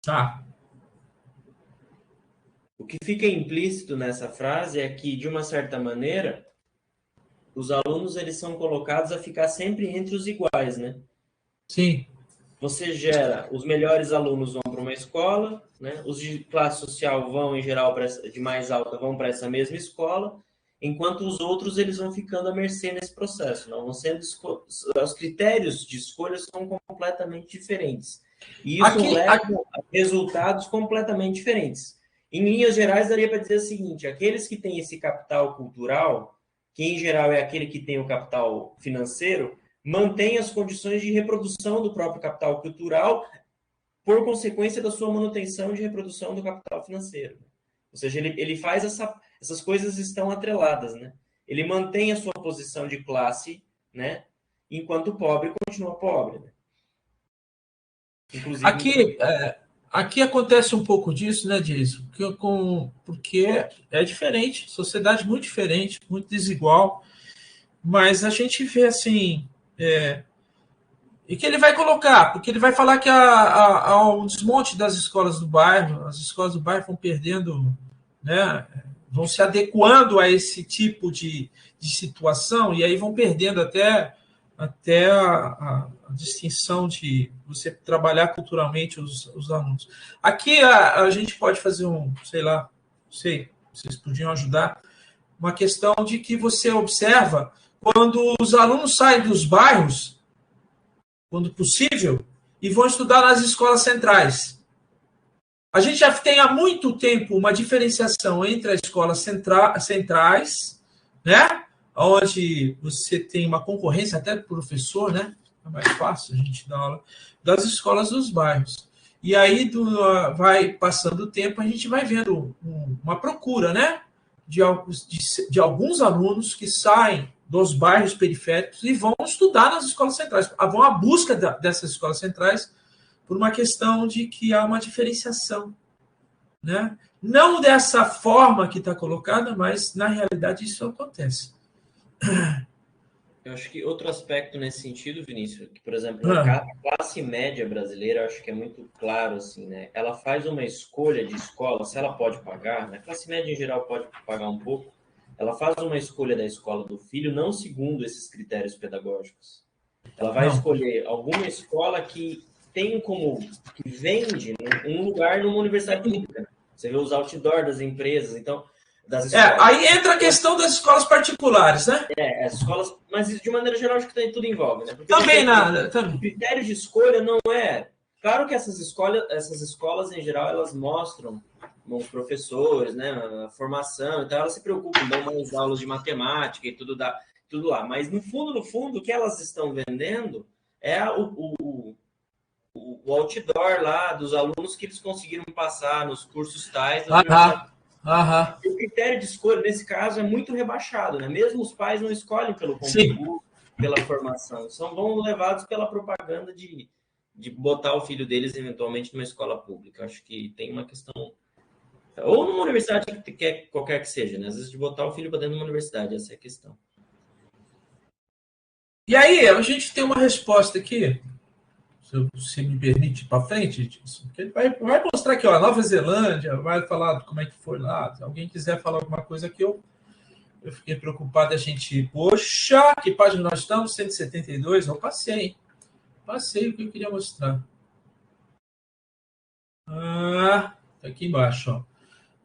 Tá. O que fica implícito nessa frase é que, de uma certa maneira, os alunos eles são colocados a ficar sempre entre os iguais, né? Sim. Você gera, os melhores alunos vão para uma escola, né? Os de classe social vão, em geral, de mais alta, vão para essa mesma escola, enquanto os outros eles vão ficando à mercê nesse processo. Não vão sendo os critérios de escolha são completamente diferentes. E isso leva a resultados completamente diferentes. Em linhas gerais, daria para dizer o seguinte, aqueles que têm esse capital cultural, que em geral é aquele que tem o capital financeiro, mantém as condições de reprodução do próprio capital cultural por consequência da sua manutenção de reprodução do capital financeiro. Ou seja, ele faz essas coisas estão atreladas, né? Ele mantém a sua posição de classe, né? Enquanto o pobre continua pobre. Né? Inclusive, aqui acontece um pouco disso, né, Jason? Porque é diferente, sociedade muito diferente, muito desigual, mas a gente vê assim... E que ele vai colocar, porque ele vai falar que há um desmonte das escolas do bairro, as escolas do bairro vão perdendo, né, vão se adequando a esse tipo de situação, e aí vão perdendo até a distinção de você trabalhar culturalmente os alunos. Aqui a gente pode fazer vocês podiam ajudar, uma questão de que você observa quando os alunos saem dos bairros, quando possível, e vão estudar nas escolas centrais. A gente já tem há muito tempo uma diferenciação entre as escolas centrais, né, onde você tem uma concorrência até do professor, né, é mais fácil a gente dar aula, das escolas dos bairros. E aí vai passando o tempo, a gente vai vendo uma procura, né, de alguns alunos que saem dos bairros periféricos e vão estudar nas escolas centrais. Vão à busca dessas escolas centrais por uma questão de que há uma diferenciação. Né? Não dessa forma que está colocada, mas, na realidade, isso acontece. Eu acho que outro aspecto nesse sentido, Vinícius, que, por exemplo, a classe média brasileira, eu acho que é muito claro, assim, né? Ela faz uma escolha de escola, se ela pode pagar, né? A classe média, em geral, pode pagar um pouco, ela faz uma escolha da escola do filho não segundo esses critérios pedagógicos. Ela vai escolher alguma escola que tem que vende um lugar numa universidade pública. Você vê os outdoors das empresas, então, das escolas. Aí entra a questão das escolas particulares, né? As escolas, mas de maneira geral acho que tudo envolve, né? Porque também o critério de escolha não é... Claro que essas escolas, em geral, elas mostram os professores, né, a formação, então elas se preocupam, dão mais aulas de matemática e tudo lá. Mas no fundo, o que elas estão vendendo é o outdoor lá dos alunos que eles conseguiram passar nos cursos tais da universidade. O critério de escolha, nesse caso, é muito rebaixado, né? Mesmo os pais não escolhem pelo conteúdo, pela formação, vão levados pela propaganda de botar o filho deles, eventualmente, numa escola pública. Acho que tem uma questão... Ou numa universidade, qualquer que seja, né? Às vezes, de botar o filho para dentro de uma universidade, essa é a questão. E aí, a gente tem uma resposta aqui, se você me permite ir para frente, ele vai mostrar aqui, ó, Nova Zelândia, vai falar como é que foi lá. Se alguém quiser falar alguma coisa aqui, eu fiquei preocupado, a gente... Poxa, que página nós estamos? 172, eu passei o que eu queria mostrar. Tá aqui embaixo,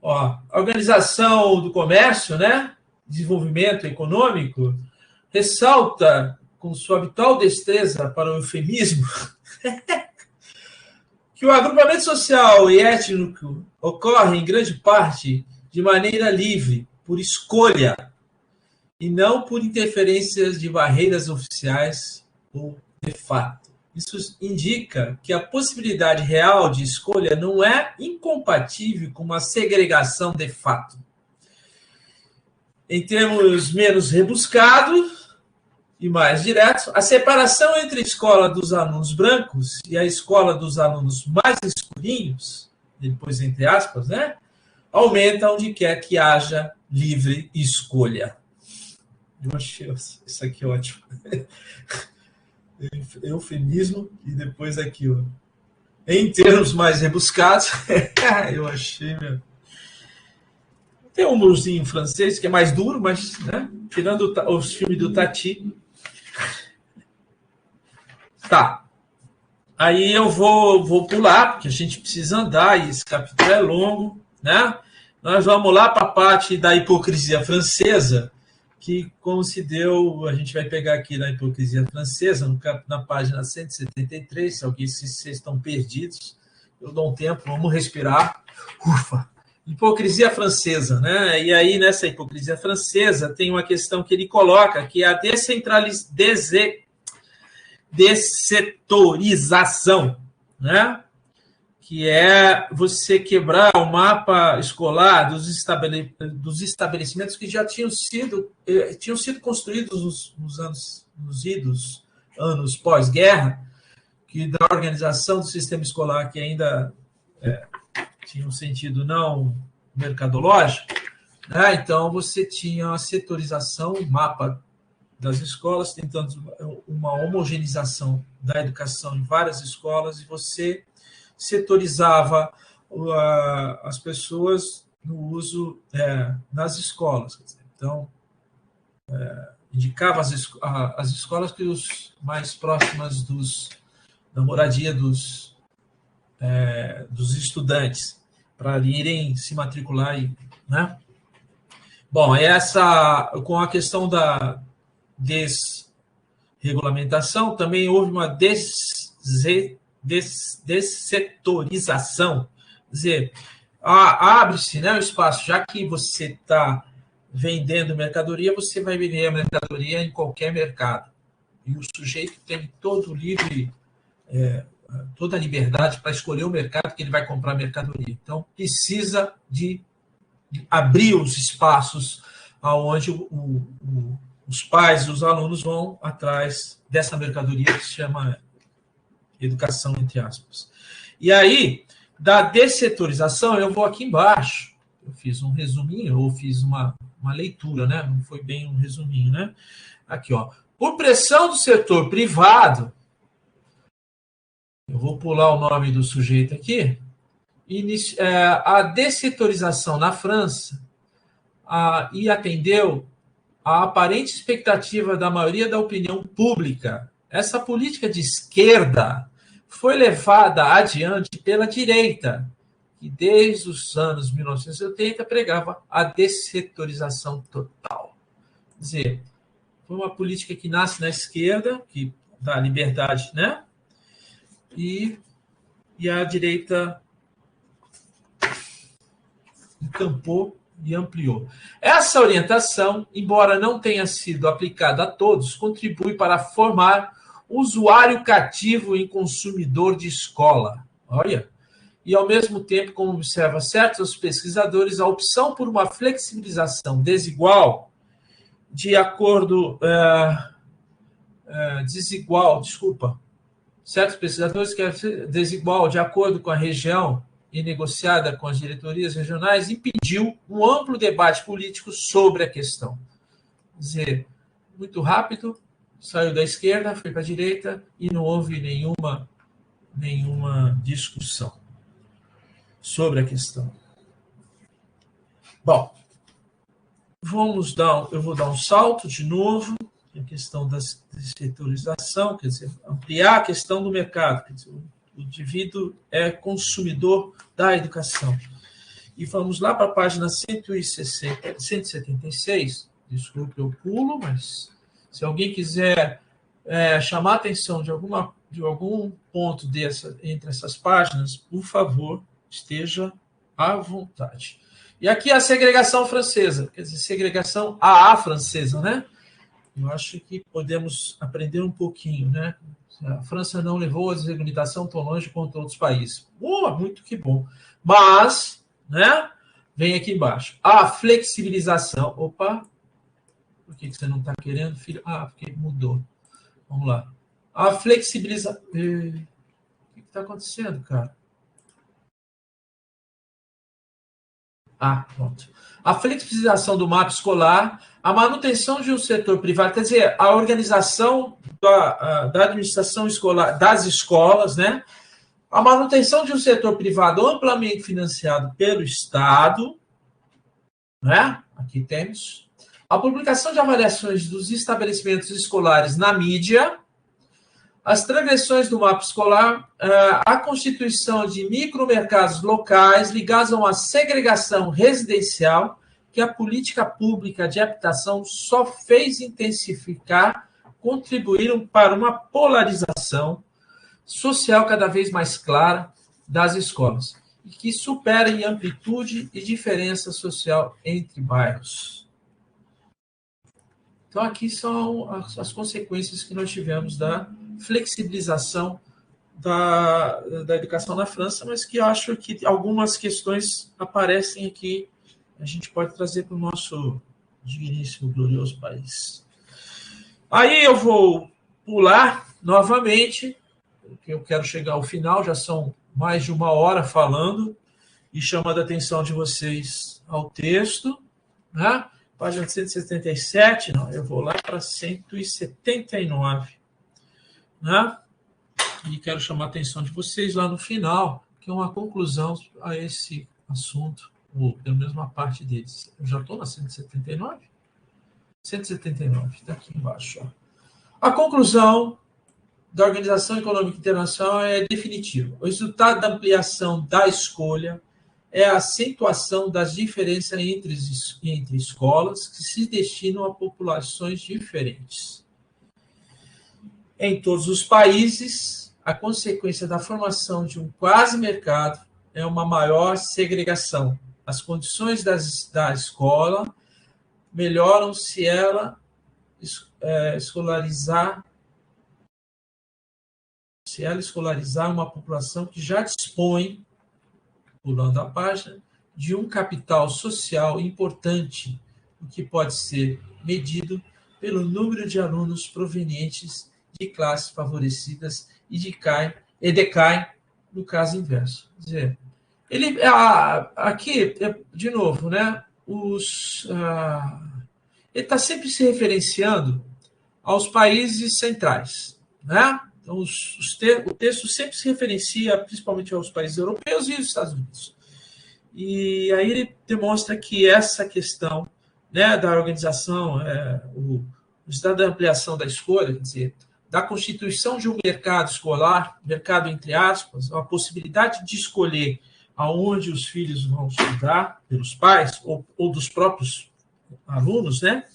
ó. A Organização do Comércio, né? Desenvolvimento Econômico, ressalta, com sua habitual destreza para o eufemismo, que o agrupamento social e étnico ocorre, em grande parte, de maneira livre, por escolha, e não por interferências de barreiras oficiais ou de fato. Isso indica que a possibilidade real de escolha não é incompatível com uma segregação de fato. Em termos menos rebuscados e mais diretos, a separação entre a escola dos alunos brancos e a escola dos alunos mais escurinhos, depois entre aspas, né, aumenta onde quer que haja livre escolha. Eu achei isso aqui ótimo. Eufemismo e depois aqui, ó. Em termos mais rebuscados, eu achei, meu. Tem um humorzinho francês que é mais duro, mas, né, tirando os filmes do Tati. Tá. Aí eu vou pular, porque a gente precisa andar e esse capítulo é longo, né? Nós vamos lá para a parte da hipocrisia francesa, que, como se deu, a gente vai pegar aqui na hipocrisia francesa, na página 173, se vocês estão perdidos, eu dou um tempo, vamos respirar. Ufa! Hipocrisia francesa, né? E aí, nessa hipocrisia francesa, tem uma questão que ele coloca, que é a dessetorização, né? Que é você quebrar o mapa escolar dos estabelecimentos que já tinham sido construídos nos idos anos pós-guerra, que da organização do sistema escolar que ainda tinha um sentido não mercadológico, né? Então você tinha a setorização, o mapa das escolas, tentando uma homogeneização da educação em várias escolas, e você setorizava as pessoas no uso nas escolas. Então, indicava as escolas que os mais próximas da moradia dos estudantes, para irem se matricular. Né? Bom, com a questão da desregulamentação, também houve uma dessetorização, quer dizer, abre-se, né, o espaço, já que você está vendendo mercadoria, você vai vender a mercadoria em qualquer mercado. E o sujeito tem toda a liberdade para escolher o mercado que ele vai comprar mercadoria. Então, precisa de abrir os espaços onde os pais e os alunos vão atrás dessa mercadoria que se chama educação, entre aspas. E aí, da dessetorização, eu vou aqui embaixo. Eu fiz um resuminho, ou fiz uma leitura, né? Não foi bem um resuminho, né? Aqui, ó. Por pressão do setor privado, eu vou pular o nome do sujeito aqui, a dessetorização na França e atendeu a aparente expectativa da maioria da opinião pública. Essa política de esquerda foi levada adiante pela direita, que desde os anos 1980 pregava a dessetorização total. Quer dizer, foi uma política que nasce na esquerda, que dá liberdade, né? E a direita encampou e ampliou. Essa orientação, embora não tenha sido aplicada a todos, contribui para formar usuário cativo em consumidor de escola. Olha. E, ao mesmo tempo, como observa certos pesquisadores, a opção por uma flexibilização desigual, de acordo... certos pesquisadores querem ser desigual de acordo com a região e negociada com as diretorias regionais, impediu um amplo debate político sobre a questão. Quer dizer, muito rápido, saiu da esquerda, foi para a direita e não houve nenhuma discussão sobre a questão. Bom, eu vou dar um salto de novo, a questão da setorização, quer dizer, ampliar a questão do mercado, quer dizer, o indivíduo é consumidor da educação. E vamos lá para a página 176, desculpe, eu pulo, mas se alguém quiser chamar a atenção de algum ponto entre essas páginas, por favor, esteja à vontade. E aqui a segregação francesa, quer dizer, segregação à francesa, né? Eu acho que podemos aprender um pouquinho, né? A França não levou a desregulamentação tão longe quanto outros países. Muito que bom. Mas, né? Vem aqui embaixo. A flexibilização. Opa! Por que você não está querendo, filho? Porque mudou. Vamos lá. A flexibilização. O que está acontecendo, cara? Pronto. A flexibilização do mapa escolar, a manutenção de um setor privado, quer dizer, a organização da administração escolar, das escolas, né? A manutenção de um setor privado amplamente financiado pelo Estado, né? Aqui temos. A publicação de avaliações dos estabelecimentos escolares na mídia, as transgressões do mapa escolar, a constituição de micromercados locais ligados a uma segregação residencial que a política pública de habitação só fez intensificar, contribuíram para uma polarização social cada vez mais clara das escolas, e que supera em amplitude e diferença social entre bairros. Então, aqui são as consequências que nós tivemos da flexibilização da educação na França, mas que eu acho que algumas questões aparecem aqui, a gente pode trazer para o nosso digníssimo, glorioso país. Aí eu vou pular novamente, porque eu quero chegar ao final, já são mais de 1 hora falando, e chamando a atenção de vocês ao texto, né? Página 177, não, eu vou lá para 179, né? E quero chamar a atenção de vocês lá no final, que é uma conclusão a esse assunto, ou pelo menos uma parte deles. Eu já estou na 179? 179, está aqui embaixo. Ó. A conclusão da Organização Econômica Internacional é definitiva. O resultado da ampliação da escolha é a acentuação das diferenças entre escolas que se destinam a populações diferentes. Em todos os países, a consequência da formação de um quase-mercado é uma maior segregação. As condições da escola melhoram se ela escolarizar uma população que já dispõe, pulando a página, de um capital social importante, o que pode ser medido pelo número de alunos provenientes de classes favorecidas e decai no caso inverso. Quer dizer, aqui, de novo, né, ele está sempre se referenciando aos países centrais, né? Então, o texto sempre se referencia principalmente aos países europeus e aos Estados Unidos. E aí ele demonstra que essa questão, né, da organização, o estado da ampliação da escolha, quer dizer, da constituição de um mercado escolar, mercado entre aspas, a possibilidade de escolher aonde os filhos vão estudar, pelos pais ou dos próprios alunos, né,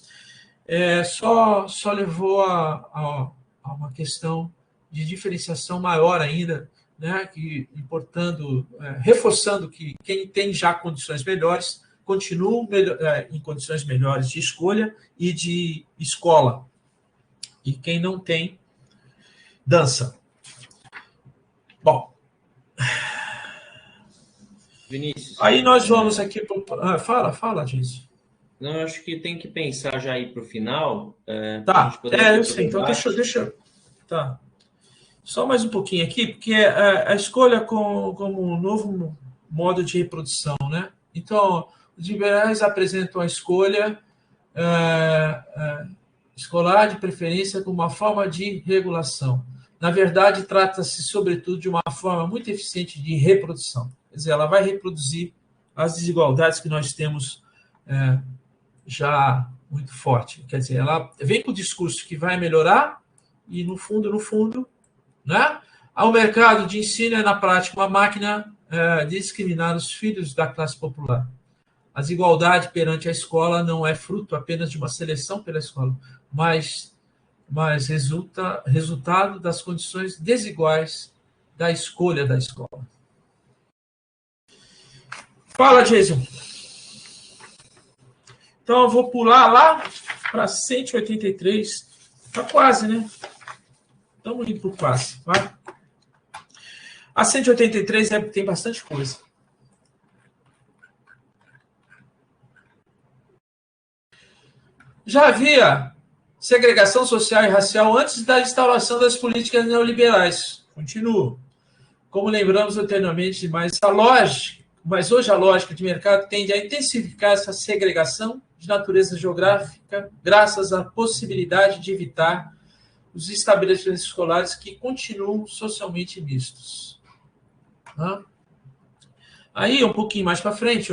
só levou a uma questão de diferenciação maior ainda né, reforçando que quem tem já condições melhores continua em condições melhores de escolha e de escola. E quem não tem, dança. Bom. Vinícius. Aí nós vamos aqui para... Fala, Dizzy. Não, eu acho que tem que pensar já aí para o final. Tá, eu sei. Então, deixa... Tá. Só mais um pouquinho aqui, porque a escolha como um novo modo de reprodução, né? Então, os liberais apresentam a escolha escolar de preferência como uma forma de regulação. Na verdade, trata-se, sobretudo, de uma forma muito eficiente de reprodução. Quer dizer, ela vai reproduzir as desigualdades que nós temos já muito forte. Quer dizer, ela vem com o discurso que vai melhorar e, no fundo, né? O mercado de ensino é, na prática, uma máquina de discriminar os filhos da classe popular. A desigualdade perante a escola não é fruto apenas de uma seleção pela escola, mas resultado das condições desiguais da escolha da escola. Fala, Jason. Então, eu vou pular lá para 183. Está quase, né? Estamos indo para o quase. Vai. A 183 tem bastante coisa. Já havia segregação social e racial antes da instauração das políticas neoliberais. Continuo. Como lembramos anteriormente, mas hoje a lógica de mercado tende a intensificar essa segregação de natureza geográfica, graças à possibilidade de evitar os estabelecimentos escolares que continuam socialmente mistos. Aí, um pouquinho mais para frente,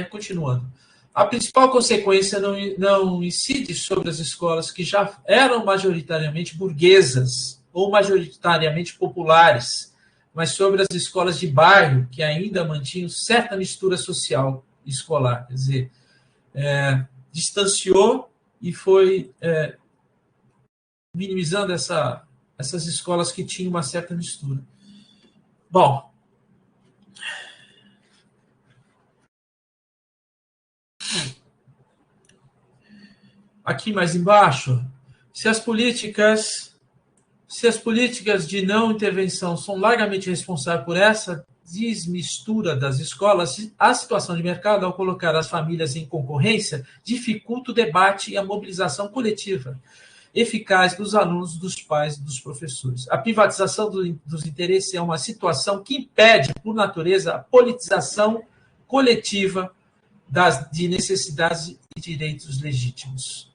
continuando. A principal consequência não incide sobre as escolas que já eram majoritariamente burguesas ou majoritariamente populares, mas sobre as escolas de bairro, que ainda mantinham certa mistura social e escolar. Quer dizer, distanciou e foi minimizando essas escolas que tinham uma certa mistura. Bom, aqui mais embaixo, se as políticas de não intervenção são largamente responsáveis por essa desmistura das escolas, a situação de mercado, ao colocar as famílias em concorrência, dificulta o debate e a mobilização coletiva eficaz dos alunos, dos pais e dos professores. A privatização dos interesses é uma situação que impede, por natureza, a politização coletiva de necessidades e direitos legítimos.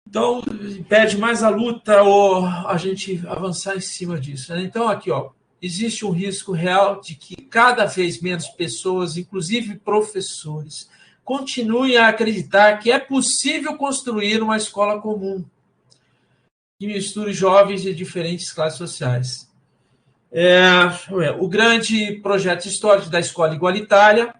Então, impede mais a luta ou a gente avançar em cima disso. Né? Então, aqui, existe um risco real de que cada vez menos pessoas, inclusive professores, continuem a acreditar que é possível construir uma escola comum que misture jovens de diferentes classes sociais. O grande projeto histórico da escola igualitária,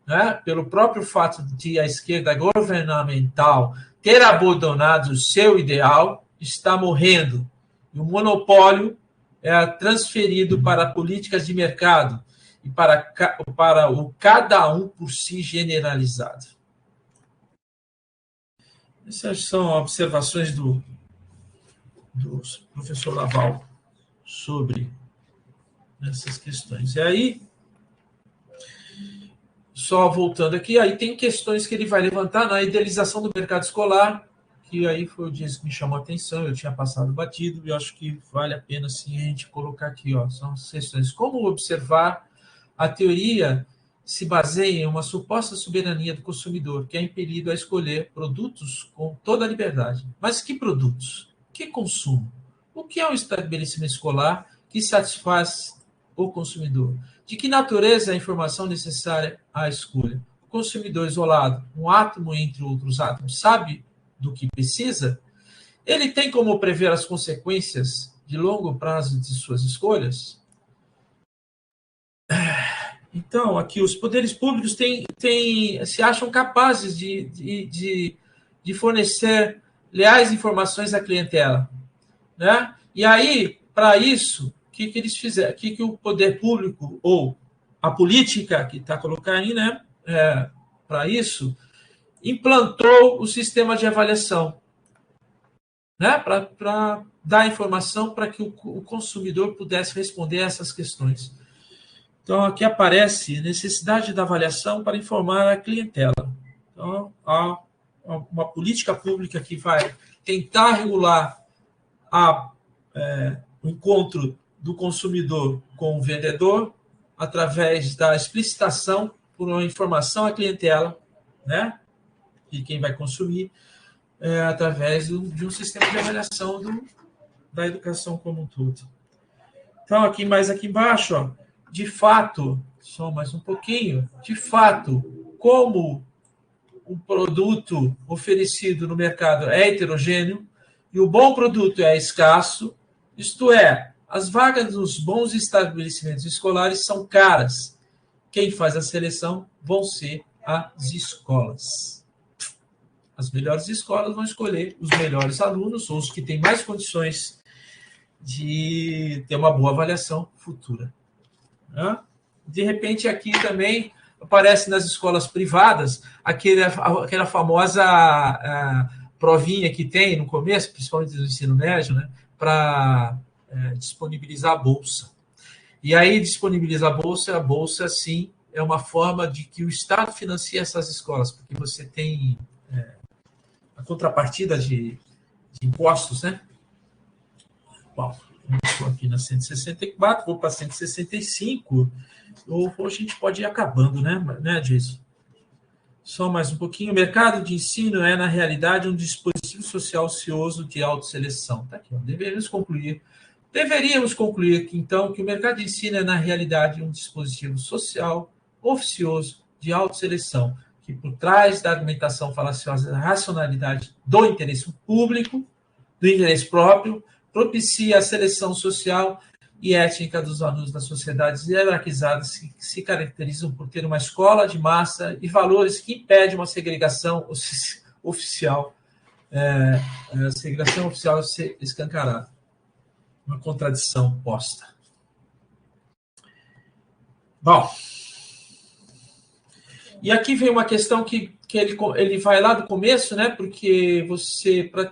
né, pelo próprio fato de a esquerda governamental ter abandonado o seu ideal, está morrendo. E o monopólio é transferido para políticas de mercado e para o cada um por si generalizado. Essas são observações do professor Laval sobre essas questões. E aí, só voltando aqui, aí tem questões que ele vai levantar na idealização do mercado escolar, que aí foi o dia que me chamou a atenção, eu tinha passado batido, e acho que vale a pena sim a gente colocar aqui, são as questões. Como observar a teoria se baseia em uma suposta soberania do consumidor, que é impelido a escolher produtos com toda a liberdade. Mas que produtos? Que consumo? O que é um estabelecimento escolar que satisfaz o consumidor? De que natureza é a informação necessária à escolha? O consumidor isolado, um átomo entre outros átomos, sabe do que precisa? Ele tem como prever as consequências de longo prazo de suas escolhas? Então, aqui, os poderes públicos se acham capazes de fornecer leais informações à clientela. né? E aí, para isso, o que eles fizeram? O que o poder público ou a política que está colocando aí, né? Para isso, implantou o sistema de avaliação, né? Para dar informação para que o consumidor pudesse responder a essas questões. Então, aqui aparece necessidade da avaliação para informar a clientela. Então, há uma política pública que vai tentar regular o encontro do consumidor com o vendedor através da explicitação por uma informação à clientela, né? De quem vai consumir, através de um sistema de avaliação da educação como um todo. Então, aqui embaixo, ó, de fato, só mais um pouquinho, de fato, como o produto oferecido no mercado é heterogêneo e o bom produto é escasso, isto é, as vagas nos bons estabelecimentos escolares são caras. Quem faz a seleção vão ser as escolas. As melhores escolas vão escolher os melhores alunos ou os que têm mais condições de ter uma boa avaliação futura. De repente, aqui também aparece nas escolas privadas aquela famosa provinha que tem no começo, principalmente do ensino médio, né, para disponibilizar a bolsa. E aí, disponibilizar a bolsa, sim, é uma forma de que o Estado financia essas escolas, porque você tem a contrapartida de impostos, né? Bom, estou aqui na 164, vou para 165, ou a gente pode ir acabando, né, Jason? Só mais um pouquinho. O mercado de ensino é, na realidade, um dispositivo social ocioso de autosseleção. Tá aqui, ó. Deveríamos concluir que, então, que o mercado de ensino é, na realidade, um dispositivo social oficioso de autosseleção, que, por trás da argumentação falaciosa da racionalidade do interesse público, do interesse próprio, propicia a seleção social e étnica dos alunos das sociedades hierarquizadas que se caracterizam por ter uma escola de massa e valores que impedem uma segregação oficial, ser escancarada. Uma contradição posta. Bom, e aqui vem uma questão que ele vai lá do começo, né? Porque você, para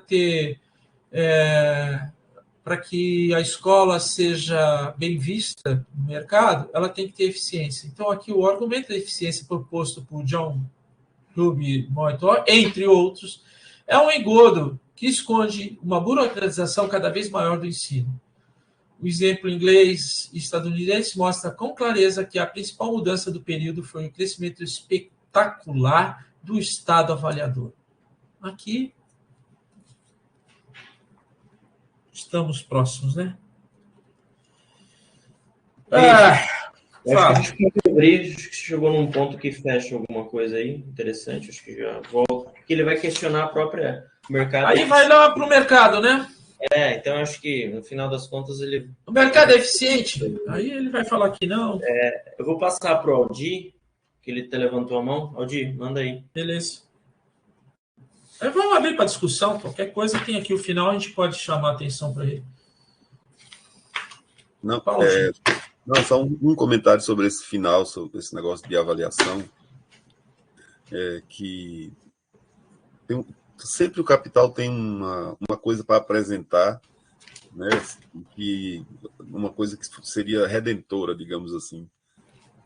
que a escola seja bem vista no mercado, ela tem que ter eficiência. Então, aqui o argumento da eficiência proposto por John Ruby Moitor, entre outros, é um engodo que esconde uma burocratização cada vez maior do ensino. O exemplo inglês e estadunidense mostra com clareza que a principal mudança do período foi o crescimento espetacular do Estado avaliador. Aqui estamos próximos, né? Acho que chegou num ponto que fecha alguma coisa aí interessante. Acho que já volta. Porque ele vai questionar a própria mercado. Aí vai lá para o mercado, né? Então acho que no final das contas ele. O mercado é eficiente? Aí ele vai falar que não. Eu vou passar para o Aldir, que ele levantou a mão. Aldir, manda aí. Beleza. Aí vamos abrir para discussão. Qualquer coisa tem aqui o final, a gente pode chamar a atenção para ele. Não, só um comentário sobre esse final, sobre esse negócio de avaliação, que sempre o capital tem uma coisa para apresentar, né, uma coisa que seria redentora, digamos assim,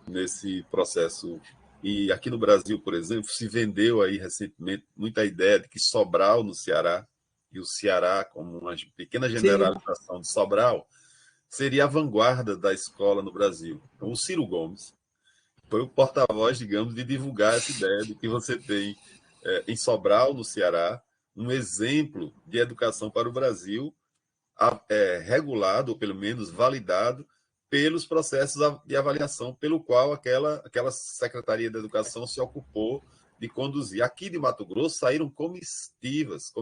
nesse processo. E aqui no Brasil, por exemplo, se vendeu aí recentemente muita ideia de que Sobral, no Ceará, e o Ceará, como uma pequena generalização de Sobral, seria a vanguarda da escola no Brasil. Então, o Ciro Gomes foi o porta-voz, digamos, de divulgar essa ideia de que você tem, em Sobral, no Ceará, um exemplo de educação para o Brasil, regulado, ou pelo menos validado, pelos processos de avaliação pelo qual aquela Secretaria da Educação se ocupou de conduzir. Aqui de Mato Grosso saíram comitivas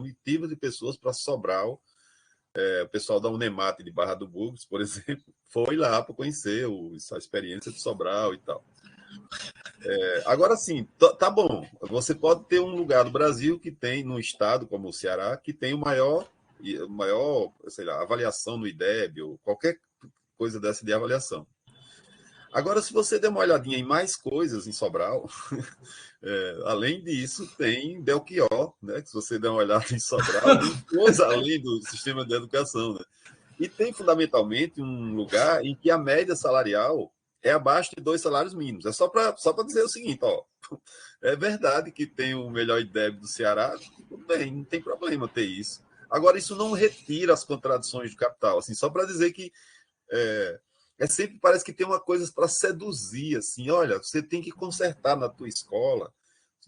de pessoas para Sobral. O pessoal da Unemate de Barra do Burgos, por exemplo, foi lá para conhecer a experiência de Sobral e tal. Agora sim, tá bom. Você pode ter um lugar do Brasil que tem, num estado como o Ceará, que tem o maior maior, sei lá, avaliação no IDEB, ou qualquer coisa dessa de avaliação. Agora, se você der uma olhadinha em mais coisas em Sobral, além disso, tem Belchior, né? Que se você der uma olhada em Sobral, tem coisa além do sistema de educação, né? E tem, fundamentalmente, um lugar em que a média salarial é abaixo de 2 salários mínimos. É só para dizer o seguinte, ó, é verdade que tem o melhor IDEB do Ceará, tudo bem, não tem problema ter isso. Agora, isso não retira as contradições do capital, assim, só para dizer que sempre parece que tem uma coisa para seduzir, assim, olha, você tem que consertar na tua escola,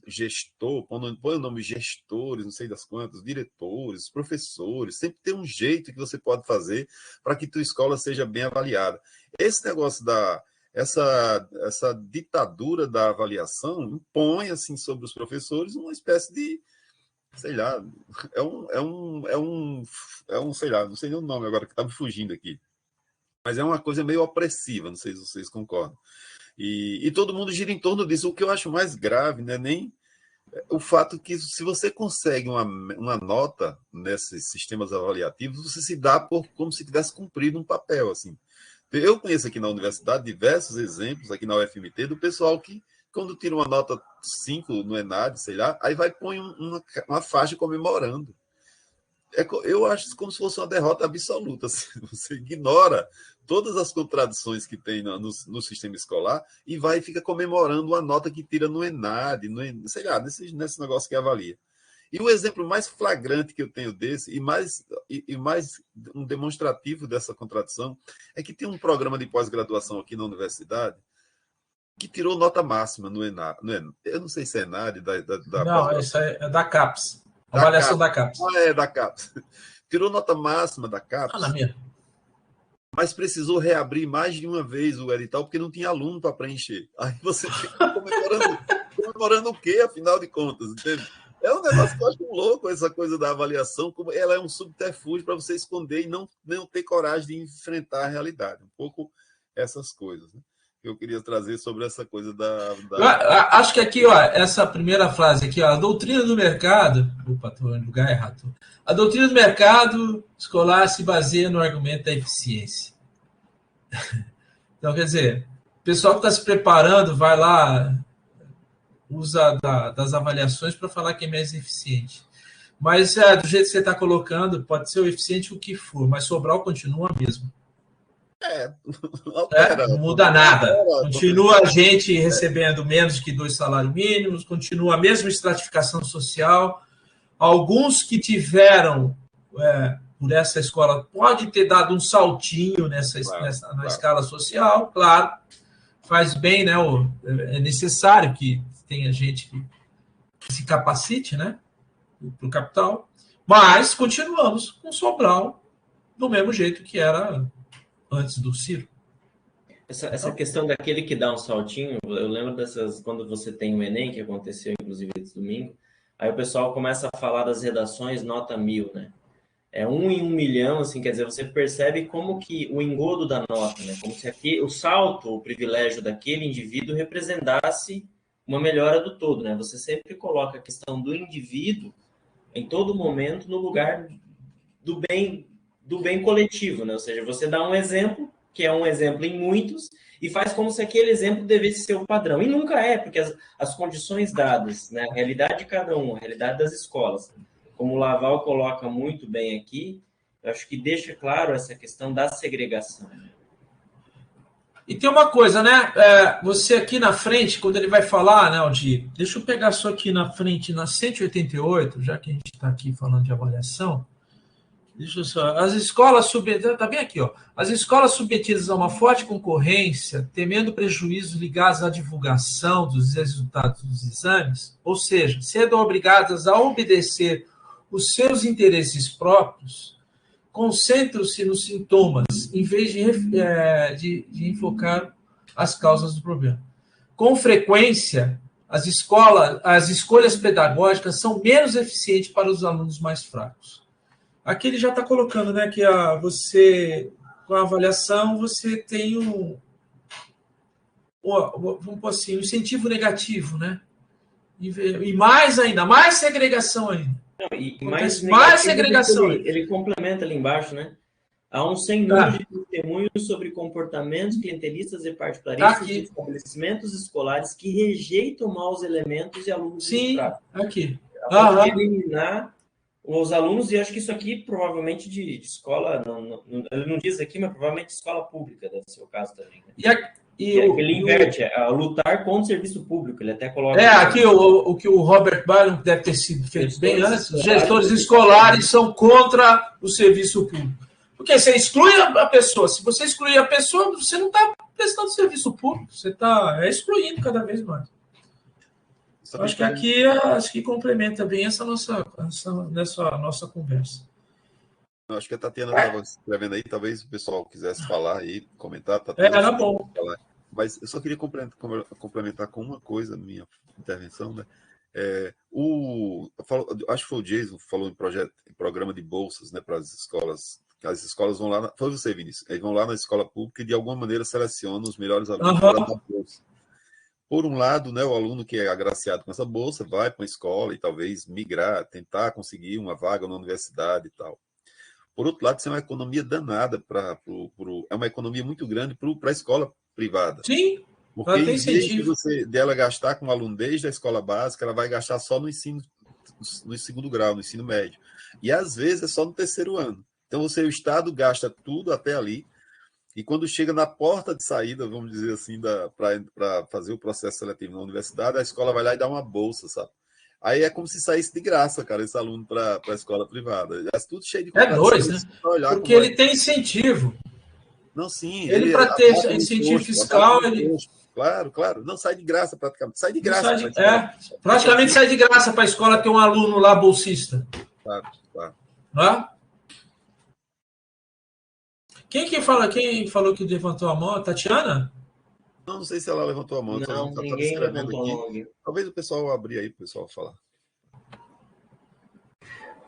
gestor, põe o nome gestores, não sei das quantas, diretores, professores, sempre tem um jeito que você pode fazer para que tua escola seja bem avaliada. Esse negócio essa ditadura da avaliação impõe, assim, sobre os professores uma espécie de, sei lá, sei lá, não sei nem o nome agora que está me fugindo aqui, mas é uma coisa meio opressiva, não sei se vocês concordam. E todo mundo gira em torno disso. O que eu acho mais grave, né, nem o fato que, se você consegue uma nota nesses sistemas avaliativos, você se dá como se tivesse cumprido um papel, assim. Eu conheço aqui na universidade diversos exemplos, aqui na UFMT, do pessoal que, quando tira uma nota 5 no ENAD, sei lá, aí vai pôr uma faixa comemorando. Eu acho isso como se fosse uma derrota absoluta. Assim. Você ignora todas as contradições que tem no sistema escolar e fica comemorando uma nota que tira no ENAD, sei lá, nesse negócio que avalia. E o exemplo mais flagrante que eu tenho desse, e mais um demonstrativo dessa contradição, é que tem um programa de pós-graduação aqui na universidade que tirou nota máxima no ENAD. Eu não sei se é ENAD, Não, isso é da CAPES. Avaliação da CAPES. Da CAPES. Tirou nota máxima da CAPES. Na minha. Mas precisou reabrir mais de uma vez o edital, porque não tinha aluno para preencher. Aí você fica comemorando o quê, afinal de contas, entende? É um negócio que eu acho louco, essa coisa da avaliação, como ela é um subterfúgio para você esconder e não ter coragem de enfrentar a realidade. Um pouco essas coisas, né? Que eu queria trazer sobre essa coisa Acho que aqui, ó, essa primeira frase aqui, ó, a doutrina do mercado... Opa, estou no lugar errado. A doutrina do mercado escolar se baseia no argumento da eficiência. Então, quer dizer, o pessoal que está se preparando vai lá, usa das avaliações para falar que é mais eficiente. Mas, do jeito que você está colocando, pode ser o eficiente o que for, mas Sobral continua mesmo. Não muda nada. Continua a gente recebendo menos que 2 salários mínimos, continua a mesma estratificação social. Alguns que tiveram por essa escola pode ter dado um saltinho na escala social, claro, faz bem, né? É necessário que tenha gente que se capacite, né, para o capital, mas continuamos com Sobral do mesmo jeito que era antes do Ciro. Essa questão daquele que dá um saltinho, eu lembro dessas, quando você tem o Enem, que aconteceu inclusive esse domingo, aí o pessoal começa a falar das redações nota 1000, né? É 1 em 1 milhão, assim, quer dizer, você percebe como que o engodo da nota, né? Como se aqui, o salto, o privilégio daquele indivíduo representasse uma melhora do todo, né? Você sempre coloca a questão do indivíduo em todo momento no lugar do bem coletivo, né? Ou seja, você dá um exemplo, que é um exemplo em muitos, e faz como se aquele exemplo devesse ser o padrão. E nunca é, porque as condições dadas, né? A realidade de cada um, a realidade das escolas, como o Laval coloca muito bem aqui, eu acho que deixa claro essa questão da segregação. E tem uma coisa, né? Você aqui na frente, quando ele vai falar, né, Aldir? Deixa eu pegar só aqui na frente, na 188, já que a gente está aqui falando de avaliação. Deixa eu só. As escolas submetidas. Está bem aqui, ó. As escolas submetidas a uma forte concorrência, temendo prejuízos ligados à divulgação dos resultados dos exames, ou seja, sendo obrigadas a obedecer os seus interesses próprios, concentram-se nos sintomas, em vez de enfocar as causas do problema. Com frequência, as escolhas pedagógicas são menos eficientes para os alunos mais fracos. Aqui ele já está colocando, né, que você, com a avaliação, você tem vamos assim, um incentivo negativo, né? E mais ainda, mais segregação ainda. Não, e Acontece mais negativo, segregação. ele complementa ali embaixo, né? Há um sem número de testemunhos sobre comportamentos clientelistas e particularistas de estabelecimentos escolares que rejeitam maus elementos e alunos frustrados. Aqui. De eliminar os alunos, e acho que isso aqui provavelmente de escola, ele não diz aqui, mas provavelmente escola pública deve ser o caso também. Né? Ele inverte, lutar contra o serviço público, ele até coloca... aqui o que o Robert Byron deve ter sido feito bem antes, os gestores escolares são contra o serviço público. Porque você exclui a pessoa, se você excluir a pessoa, você não está prestando serviço público, você está excluindo cada vez mais. Acho que aqui complementa bem essa nossa conversa. Acho que a Tatiana estava escrevendo aí, talvez o pessoal quisesse falar aí, comentar. Tatiana, era bom. Mas eu só queria complementar com uma coisa, minha intervenção, né? Acho que foi o Jason que falou em programa de bolsas, né, para as escolas. As escolas vão lá, foi você, Vinícius, eles vão lá na escola pública e de alguma maneira selecionam os melhores alunos para dar bolsa. Por um lado, né, o aluno que é agraciado com essa bolsa vai para uma escola e talvez migrar, tentar conseguir uma vaga na universidade e tal. Por outro lado, isso é uma economia danada, é uma economia muito grande para a escola privada. Sim, porque em vez dela gastar com o aluno desde a escola básica, ela vai gastar só no segundo grau, no ensino médio. E às vezes é só no terceiro ano. Então, o Estado gasta tudo até ali, e quando chega na porta de saída, vamos dizer assim, para fazer o processo seletivo na universidade, a escola vai lá e dá uma bolsa, sabe? Aí é como se saísse de graça, cara, esse aluno para a escola privada. É tudo cheio de dois, né? Porque ele tem incentivo. Não, sim. Ele para ter incentivo fiscal, ele... Claro. Não, sai de graça praticamente. Sai de graça. Praticamente sai de graça para a escola ter um aluno lá bolsista. Claro. Não? Quem falou que levantou a mão? A Tatiana? Não sei se ela levantou a mão. Não, ninguém levantou a mão aqui. Talvez o pessoal abrir aí para o pessoal falar.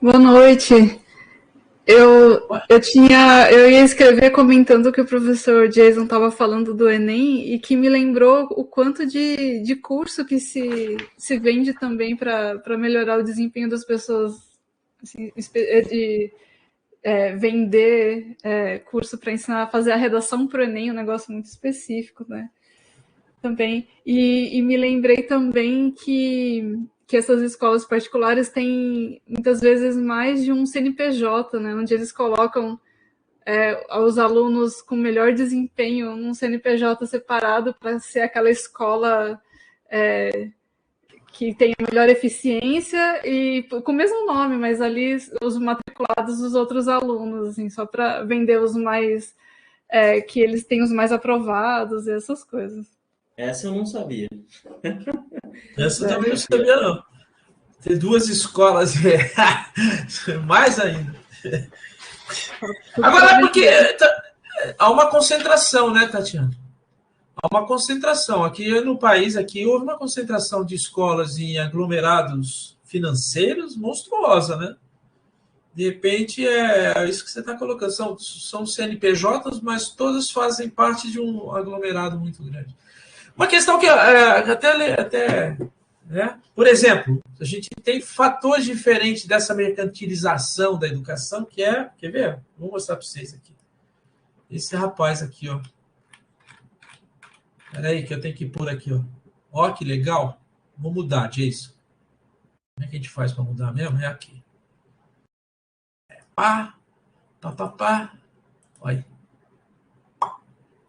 Boa noite. Eu ia escrever comentando que o professor Jason estava falando do Enem e que me lembrou o quanto de curso que se vende também para melhorar o desempenho das pessoas, assim, vender curso para ensinar a fazer a redação para o Enem, um negócio muito específico, né? Também. E me lembrei também que essas escolas particulares têm, muitas vezes, mais de um CNPJ, né? Onde eles colocam os alunos com melhor desempenho num CNPJ separado para ser aquela escola que tem a melhor eficiência e com o mesmo nome, mas ali os matriculados dos outros alunos, assim, só para vender os mais... que eles têm os mais aprovados e essas coisas. Essa eu não sabia. Essa também não sabia, não. Ter duas escolas mais ainda. Agora, porque há uma concentração, né, Tatiana? Há uma concentração. Aqui no país, houve uma concentração de escolas em aglomerados financeiros monstruosa, né? De repente, é isso que você está colocando. São CNPJs, mas todas fazem parte de um aglomerado muito grande. Uma questão que até né? Por exemplo, a gente tem fatores diferentes dessa mercantilização da educação, que quer ver? Vou mostrar para vocês aqui. Esse rapaz aqui, ó. Espera aí que eu tenho que pôr aqui, ó. Ó, que legal. Vou mudar, Jason. Como é que a gente faz para mudar mesmo? É aqui. Pá. Olha.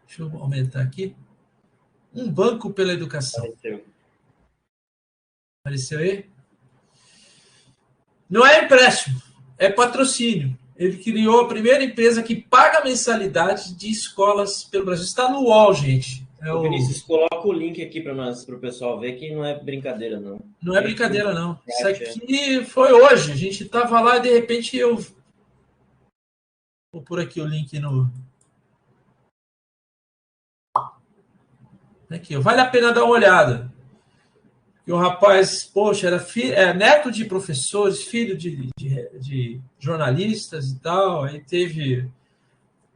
Deixa eu aumentar aqui. Um banco pela educação. Apareceu aí? Não é empréstimo, é patrocínio. Ele criou a primeira empresa que paga mensalidade de escolas pelo Brasil. Está no UOL, gente. Vinícius, coloca o link aqui para o pessoal ver que não é brincadeira, não. Não é brincadeira, não. Isso aqui foi hoje. A gente estava lá e, de repente, eu... Vou pôr aqui o link no... Aqui, vale a pena dar uma olhada. E o rapaz, poxa, era neto de professores, filho de jornalistas e tal. Aí teve...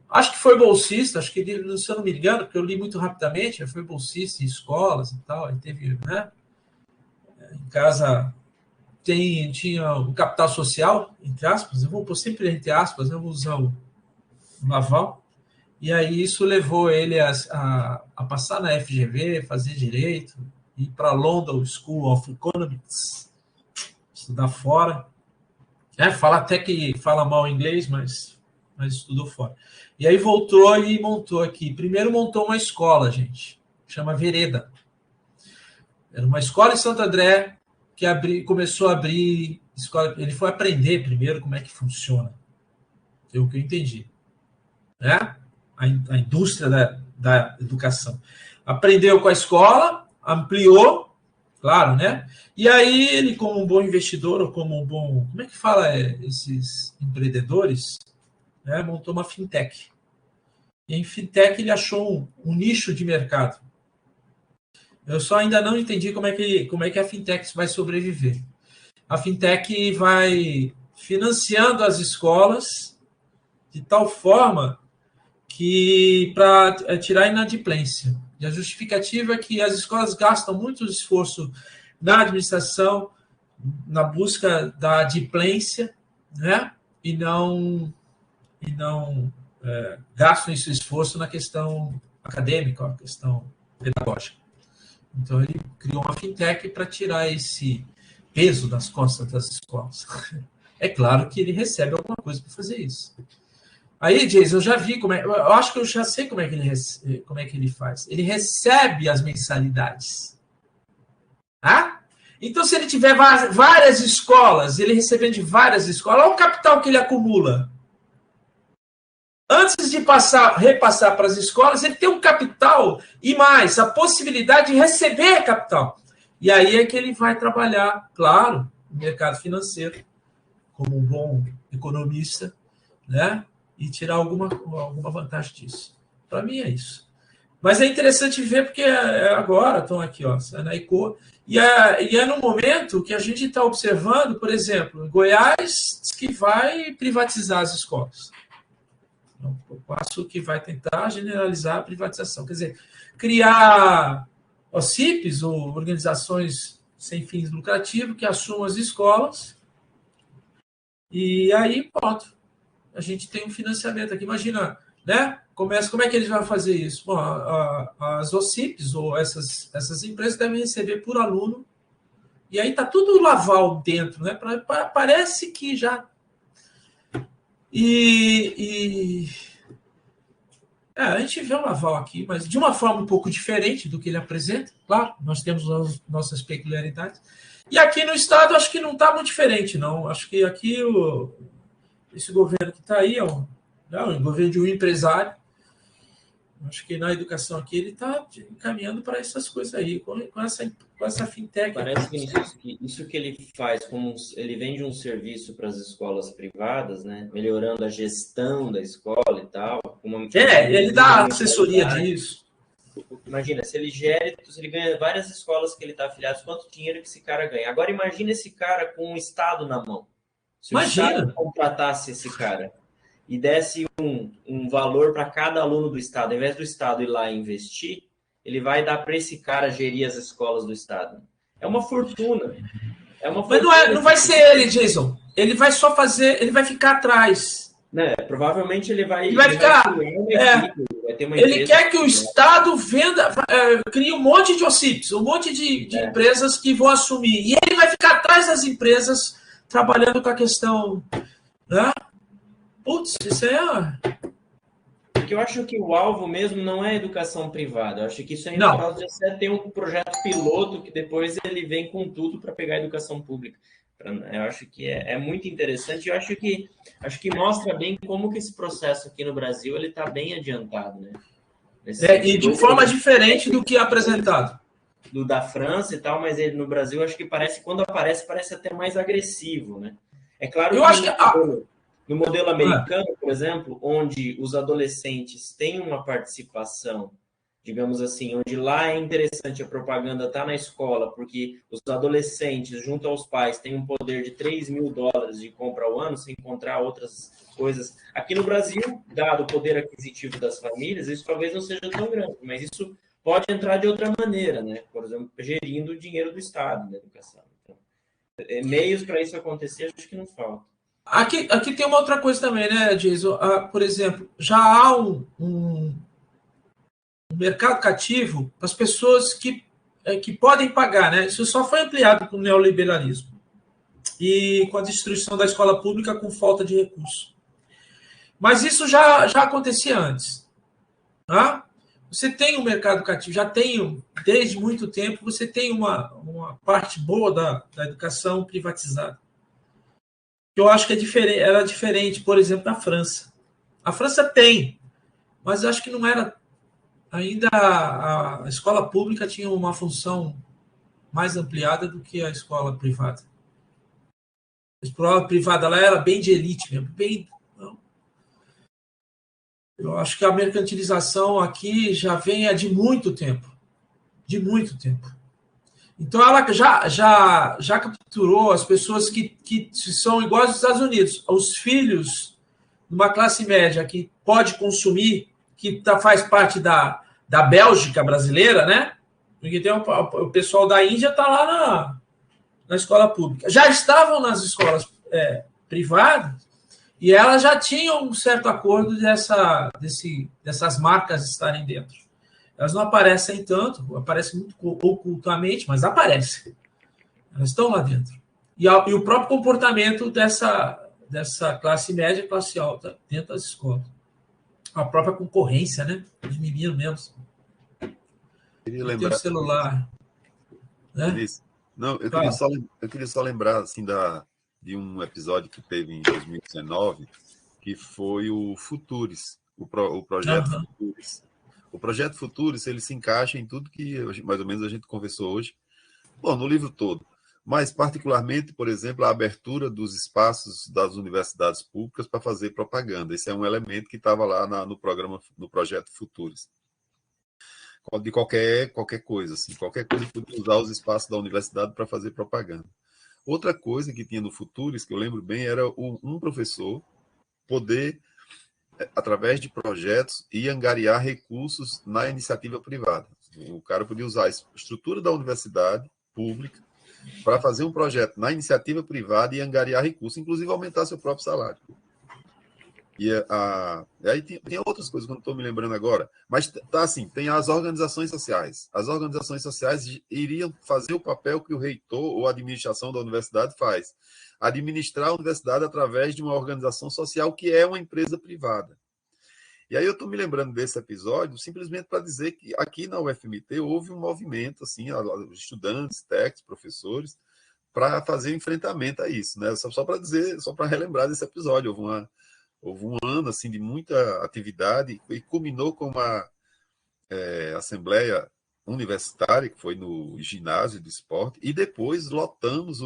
Acho que foi bolsista, se eu não me engano, porque eu li muito rapidamente, foi bolsista em escolas e tal. Aí teve, né? Em casa... tinha o capital social, entre aspas, eu vou pôr sempre entre aspas, eu vou usar o Laval, e aí isso levou ele a passar na FGV, fazer direito, ir para a London School of Economics, estudar fora. Fala até que fala mal inglês, mas estudou fora. E aí voltou e montou aqui. Primeiro montou uma escola, gente, chama Vereda. Era uma escola em Santo André que começou a abrir escola. Ele foi aprender primeiro como é que funciona. É o que eu entendi. Né? A indústria da educação. Aprendeu com a escola, ampliou, claro, né? E aí ele, como um bom investidor, ou como um bom... Como é que fala esses empreendedores? Né? Montou uma fintech. E em fintech ele achou um nicho de mercado. Eu só ainda não entendi como é que a fintech vai sobreviver. A fintech vai financiando as escolas de tal forma que para tirar a inadimplência. E a justificativa é que as escolas gastam muito esforço na administração, na busca da adimplência, né? E não gastam esse esforço na questão acadêmica, na questão pedagógica. Então, ele criou uma fintech para tirar esse peso das costas das escolas. É claro que ele recebe alguma coisa para fazer isso. Aí, Jason, eu já vi eu acho que eu já sei como é que ele faz. Ele recebe as mensalidades. Tá? Então, se ele tiver várias escolas, ele recebendo de várias escolas, olha o capital que ele acumula. Antes de repassar para as escolas, ele tem um capital e mais a possibilidade de receber capital. E aí é que ele vai trabalhar, claro, no mercado financeiro, como um bom economista, né? E tirar alguma vantagem disso. Para mim é isso. Mas é interessante ver, porque agora estão aqui, ó, na ICO, e é no momento que a gente está observando, por exemplo, em Goiás, que vai privatizar as escolas. O passo que vai tentar generalizar a privatização. Quer dizer, criar OCIPs, ou organizações sem fins lucrativos, que assumam as escolas, e aí, pronto. A gente tem um financiamento aqui. Imagina, né? Como é que eles vão fazer isso? Bom, as OCIPs, ou essas empresas, devem receber por aluno, e aí está tudo Laval dentro, né? Parece que já... a gente vê o Laval aqui, mas de uma forma um pouco diferente do que ele apresenta. Claro, nós temos as nossas peculiaridades. E aqui no Estado, acho que não está muito diferente, não. Acho que aqui esse governo que está aí é um governo de um empresário. Acho que na educação aqui ele está encaminhando para essas coisas aí, com essa fintech. Parece que isso que ele faz, como ele vende um serviço para as escolas privadas, né, melhorando a gestão da escola e tal. Ele dá assessoria disso. Imagina, se ele ganha várias escolas que ele está afiliado, quanto dinheiro que esse cara ganha. Agora imagina esse cara com o Estado na mão. Se o Estado contratasse esse cara e desse um valor para cada aluno do Estado, ao invés do Estado ir lá e investir, ele vai dar para esse cara gerir as escolas do Estado. É uma fortuna. Mas não vai ser ele, Jason. Ele vai só fazer, ele vai ficar atrás. Né? Provavelmente ele vai ficar. Vai ter uma ele quer que o Estado venda, crie um monte de OCIPs, um monte de empresas que vão assumir. E ele vai ficar atrás das empresas trabalhando com a questão. Né? Putz, isso Porque eu acho que o alvo mesmo não é a educação privada. Eu acho que isso ainda pode ter um projeto piloto que depois ele vem com tudo para pegar a educação pública. Eu acho que é muito interessante. Eu acho que mostra bem como que esse processo aqui no Brasil ele está bem adiantado, né? E de forma diferente do que é apresentado. Do da França e tal, mas ele no Brasil acho que quando parece até mais agressivo, né? É claro no modelo americano, por exemplo, onde os adolescentes têm uma participação, digamos assim, onde lá é interessante a propaganda estar na escola, porque os adolescentes, junto aos pais, têm um poder de $3.000 de compra ao ano, sem encontrar outras coisas. Aqui no Brasil, dado o poder aquisitivo das famílias, isso talvez não seja tão grande, mas isso pode entrar de outra maneira, né? Por exemplo, gerindo o dinheiro do Estado na educação. Então, Meios para isso acontecer, acho que não falta. Aqui tem uma outra coisa também, né, Jason? Por exemplo, já há um mercado cativo para as pessoas que podem pagar, né? Isso só foi ampliado com o neoliberalismo e com a destruição da escola pública com falta de recursos. Mas isso já acontecia antes. Tá? Você tem um mercado cativo, já tem, desde muito tempo, você tem uma parte boa da educação privatizada. Eu acho que era diferente, por exemplo, da França. A França tem, mas eu acho que não era. Ainda a escola pública tinha uma função mais ampliada do que a escola privada. A escola privada ela era bem de elite mesmo. Eu acho que a mercantilização aqui já vem de muito tempo. De muito tempo. Então, ela já capturou as pessoas que são iguais aos Estados Unidos. Os filhos de uma classe média que pode consumir, que faz parte da Bélgica brasileira, né? Porque tem o pessoal da Índia está lá na escola pública. Já estavam nas escolas privadas e elas já tinham um certo acordo dessas marcas estarem dentro. Elas não aparecem tanto, aparecem muito ocultamente, mas aparecem. Elas estão lá dentro. E o próprio comportamento dessa classe média, classe alta, dentro das escolas. A própria concorrência, né? De menino mesmo. Queria lembrar. Tem o celular. Né? Não, eu queria só lembrar assim, de um episódio que teve em 2019, que foi o Futuris, o projeto Futuris. O projeto Futuris, ele se encaixa em tudo que mais ou menos a gente conversou hoje. Bom, no livro todo. Mas, particularmente, por exemplo, a abertura dos espaços das universidades públicas para fazer propaganda. Esse é um elemento que estava lá no programa, no projeto Futuris. De qualquer coisa, assim, qualquer coisa que podia usar os espaços da universidade para fazer propaganda. Outra coisa que tinha no Futuris, que eu lembro bem, era um professor poder, através de projetos, e angariar recursos na iniciativa privada. O cara podia usar a estrutura da universidade pública para fazer um projeto na iniciativa privada e angariar recursos, inclusive aumentar seu próprio salário. E aí tem outras coisas que eu não estou me lembrando agora, mas tá assim, tem as organizações sociais. As organizações sociais iriam fazer o papel que o reitor ou a administração da universidade faz, administrar a universidade através de uma organização social que é uma empresa privada. E aí eu estou me lembrando desse episódio simplesmente para dizer que aqui na UFMT houve um movimento, assim, estudantes, técnicos, professores, para fazer enfrentamento a isso, né? Só para dizer, só para relembrar desse episódio. Houve um ano assim, de muita atividade e culminou com uma assembleia universitária, que foi no ginásio de esporte, e depois lotamos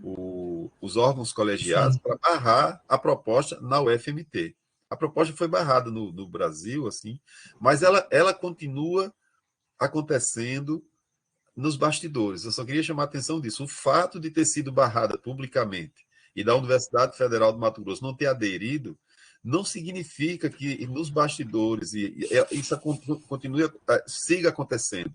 os órgãos colegiados para barrar a proposta na UFMT. A proposta foi barrada no Brasil, assim, mas ela continua acontecendo nos bastidores. Eu só queria chamar a atenção disso. O fato de ter sido barrada publicamente e da Universidade Federal do Mato Grosso não ter aderido, não significa que nos bastidores isso continue, siga acontecendo.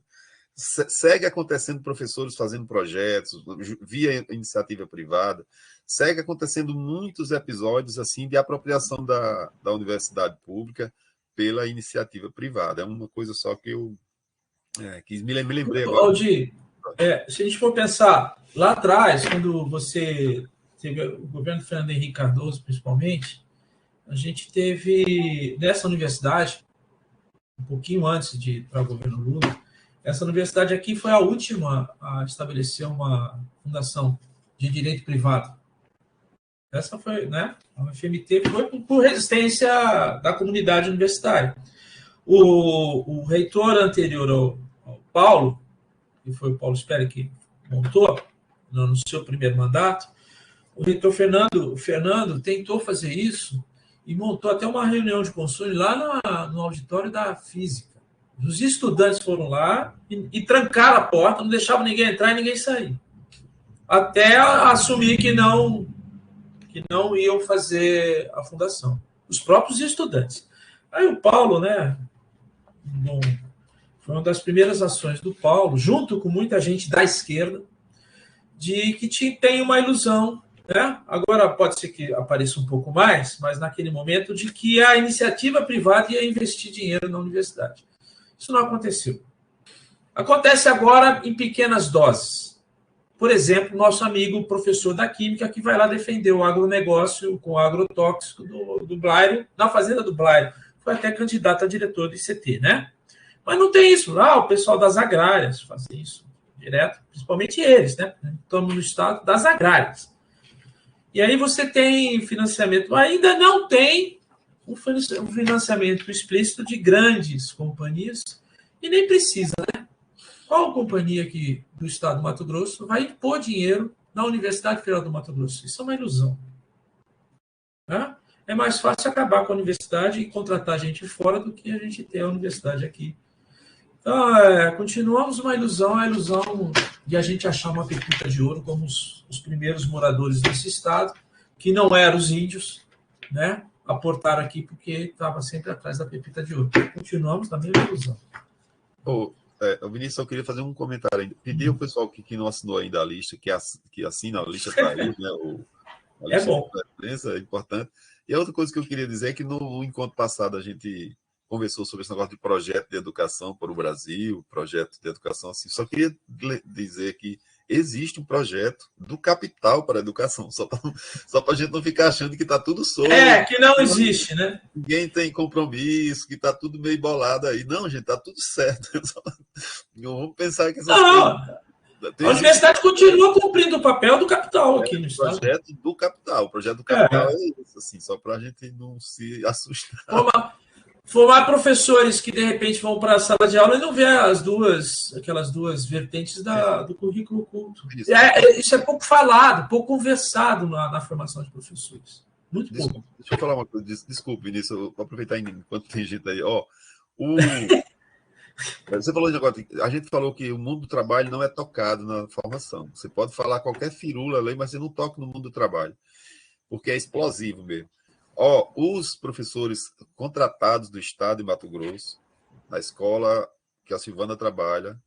Segue acontecendo professores fazendo projetos via iniciativa privada, segue acontecendo muitos episódios assim de apropriação da universidade pública pela iniciativa privada. É uma coisa só que eu que me lembrei agora. Aldir, se a gente for pensar lá atrás, quando você teve o governo Fernando Henrique Cardoso, principalmente, a gente teve nessa universidade, um pouquinho antes de ir para o governo Lula, essa universidade aqui foi a última a estabelecer uma fundação de direito privado. Essa foi, né? A UFMT foi por resistência da comunidade universitária. O reitor anterior ao Paulo, que foi o Paulo Speri que montou no seu primeiro mandato, o reitor Fernando tentou fazer isso e montou até uma reunião de conselho lá no auditório da Física. Os estudantes foram lá e trancaram a porta, não deixavam ninguém entrar e ninguém sair. Até assumir que não iam fazer a fundação. Os próprios estudantes. Aí o Paulo, né? Foi uma das primeiras ações do Paulo, junto com muita gente da esquerda, de que tem uma ilusão, né? Agora pode ser que apareça um pouco mais, mas naquele momento de que a iniciativa privada ia investir dinheiro na universidade. Isso não aconteceu. Acontece agora em pequenas doses. Por exemplo, nosso amigo professor da Química que vai lá defender o agronegócio com o agrotóxico do Blairo, na fazenda do Blairo. Foi até candidato a diretor do ICT, né? Mas não tem isso. O pessoal das agrárias fazem isso direto, principalmente eles, né? Estamos no estado das agrárias. E aí você tem financiamento. Ainda não tem um financiamento explícito de grandes companhias e nem precisa, né? Qual companhia aqui do estado do Mato Grosso vai impor dinheiro na Universidade Federal do Mato Grosso? Isso é uma ilusão. Né? É mais fácil acabar com a universidade e contratar gente fora do que a gente ter a universidade aqui. Então, continuamos uma ilusão, a ilusão de a gente achar uma pepita de ouro como os primeiros moradores desse estado, que não eram os índios, né? Aportaram aqui porque estava sempre atrás da pepita de ouro. Continuamos na mesma ilusão. Vinícius, eu queria fazer um comentário ainda. Pedir ao pessoal que não assinou ainda a lista, que assina a lista está aí, né? A lista bom. É importante. E a outra coisa que eu queria dizer é que no encontro passado a gente conversou sobre esse negócio de projeto de educação para o Brasil, projeto de educação assim. Só queria dizer que existe um projeto do capital para a educação, só para a gente não ficar achando que está tudo solto. Que não existe, né? Ninguém tem compromisso, que está tudo meio bolado aí. Não, gente, está tudo certo. Não vamos pensar que essas coisas... A universidade continua cumprindo o papel do capital aqui no estado. Projeto do capital. O projeto do capital é isso, assim, só para a gente não se assustar. Formar professores que, de repente, vão para a sala de aula e não vê aquelas duas vertentes do currículo oculto. Isso é pouco falado, pouco conversado na formação de professores. Muito pouco. Deixa eu falar uma coisa. Desculpe, Vinícius, eu vou aproveitar enquanto tem gente aí. Você falou de negócio, a gente falou que o mundo do trabalho não é tocado na formação. Você pode falar qualquer firula ali, mas você não toca no mundo do trabalho, porque é explosivo mesmo. Os professores contratados do estado de Mato Grosso, na escola que a Silvana trabalha,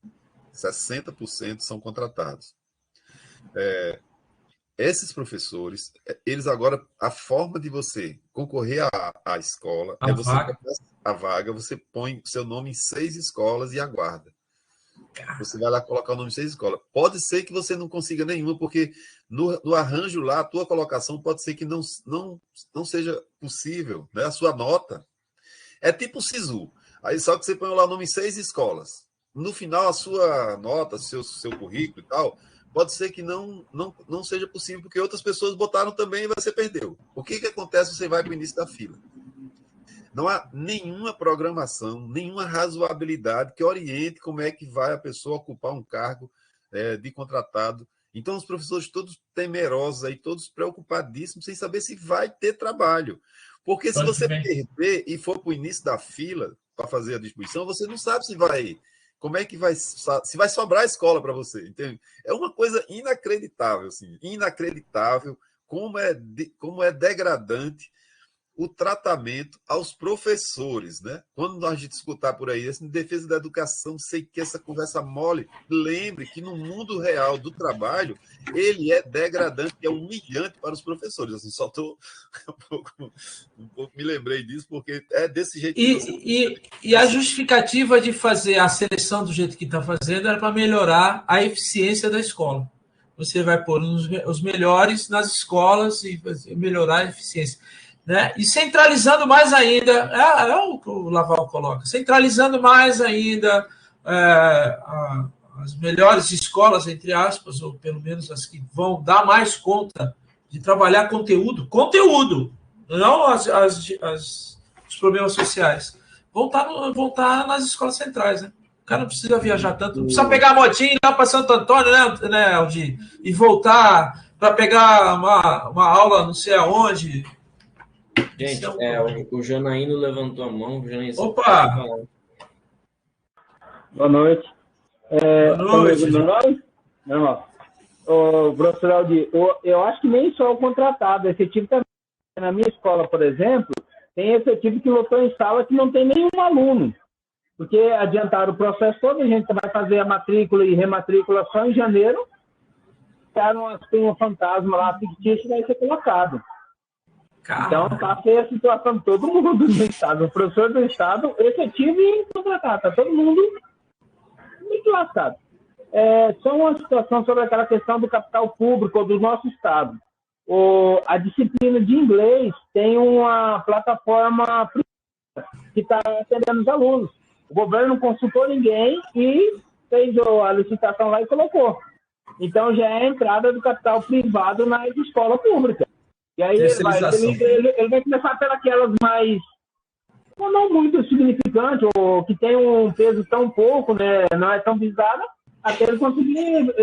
60% são contratados. Esses professores, eles agora, a forma de você concorrer à escola é você a vaga, você põe seu nome em 6 escolas e aguarda. Você vai lá colocar o nome em 6 escolas. Pode ser que você não consiga nenhuma, porque no arranjo lá, a tua colocação pode ser que não seja possível, né? A sua nota é tipo o SISU. Aí só que você põe lá o nome em 6 escolas. No final, a sua nota, seu currículo e tal, pode ser que não seja possível, porque outras pessoas botaram também e você perdeu. O que acontece? Você vai para o início da fila. Não há nenhuma programação, nenhuma razoabilidade que oriente como é que vai a pessoa ocupar um cargo de contratado. Então, os professores todos temerosos, aí, todos preocupadíssimos, sem saber se vai ter trabalho. Porque se você perder e for para o início da fila para fazer a distribuição, você não sabe se vai... Como é que vai... Se vai sobrar a escola para você, entende? É uma coisa inacreditável, assim, inacreditável, como é degradante o tratamento aos professores, né? Quando a gente escutar por aí, em defesa da educação, sei que essa conversa mole, lembre que no mundo real do trabalho, ele é degradante, é humilhante para os professores. Assim, só estou um pouco me lembrei disso, porque é desse jeito que e a justificativa de fazer a seleção do jeito que está fazendo era para melhorar a eficiência da escola. Você vai pôr os melhores nas escolas e melhorar a eficiência. Né? E centralizando mais ainda, é o que o Laval coloca, centralizando mais ainda as melhores escolas, entre aspas, ou pelo menos as que vão dar mais conta de trabalhar conteúdo, não os problemas sociais, vão estar nas escolas centrais, né? O cara não precisa viajar tanto, não precisa pegar a motinha e ir lá para Santo Antônio, né, Aldir? E voltar para pegar uma aula não sei aonde. Gente, o Janaíno levantou a mão. Opa! Boa noite. Boa noite. Meu nome? Não. Professor Aldir, eu acho que nem só o contratado, efetivo também. Na minha escola, por exemplo, tem efetivo que lotou em sala que não tem nenhum aluno. Porque adiantaram o processo todo, a gente vai fazer a matrícula e rematrícula só em janeiro. tem um fantasma lá fictício que vai ser colocado. Então, tá feia a situação de todo mundo no Estado. O professor do Estado, efetivo e contratado. Tá todo mundo muito lascado. Só uma situação sobre aquela questão do capital público do nosso Estado. A disciplina de inglês tem uma plataforma que está atendendo os alunos. O governo não consultou ninguém e fez a licitação lá e colocou. Então, já é a entrada do capital privado na escola pública. E aí ele vai começar pelas mais, não muito significantes, ou que tem um peso tão pouco, né, não é tão visada, até ele conseguir...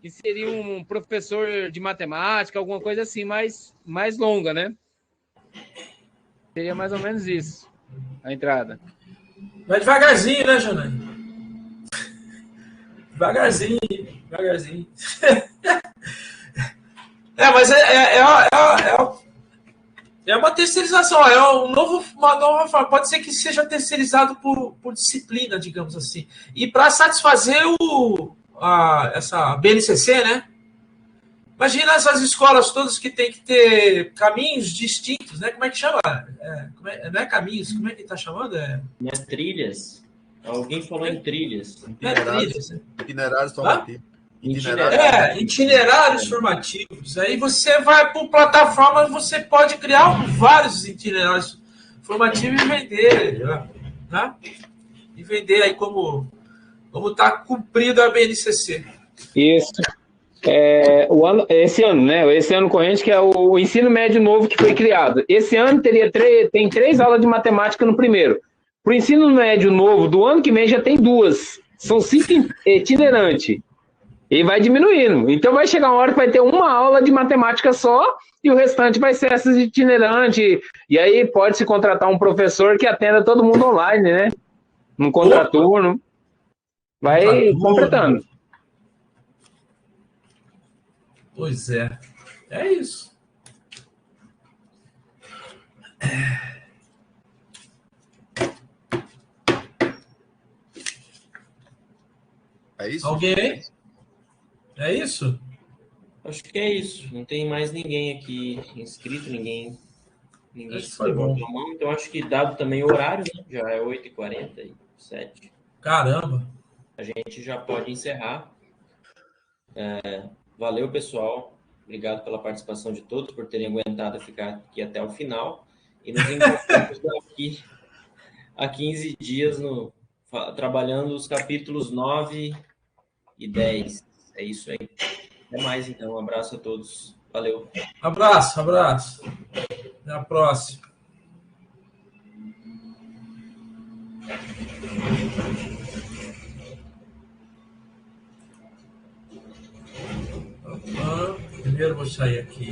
Que seria um professor de matemática, alguma coisa assim, mais longa, né? Seria mais ou menos isso, a entrada. Vai devagarzinho, né, Janaína? Devagarzinho. Mas é uma terceirização, uma nova forma. Pode ser que seja terceirizado por disciplina, digamos assim. E para satisfazer essa BNCC, né? Imagina essas escolas todas que tem que ter caminhos distintos, né? Como é que chama? Não é caminhos, como é que está chamando? Nas trilhas. Alguém falou em trilhas. Itinerários formativos. Itinerários formativos. Aí você vai por plataforma, você pode criar vários itinerários formativos e vender, né? E vender aí como está cumprido a BNCC. Isso. Esse ano, né? Esse ano corrente, que é o ensino médio novo que foi criado. Esse ano tem 3 aulas de matemática no primeiro. Para o ensino médio novo do ano que vem já tem 2. São 5 itinerantes. E vai diminuindo. Então vai chegar uma hora que vai ter uma aula de matemática só e o restante vai ser essas itinerantes. E aí pode-se contratar um professor que atenda todo mundo online, né? Um contraturno. Vai completando. Pois é. É isso. É isso? Alguém? É isso? Acho que é isso. Não tem mais ninguém aqui inscrito, ninguém levantou a mão. Então, acho que dado também o horário, né? Já é 8h47. Caramba! A gente já pode encerrar. Valeu, pessoal. Obrigado pela participação de todos, por terem aguentado ficar aqui até o final. E nos encontramos daqui a 15 dias trabalhando os capítulos 9 e 10. É isso aí. Até mais, então. Um abraço a todos. Valeu. Abraço. Até a próxima. Primeiro vou sair aqui.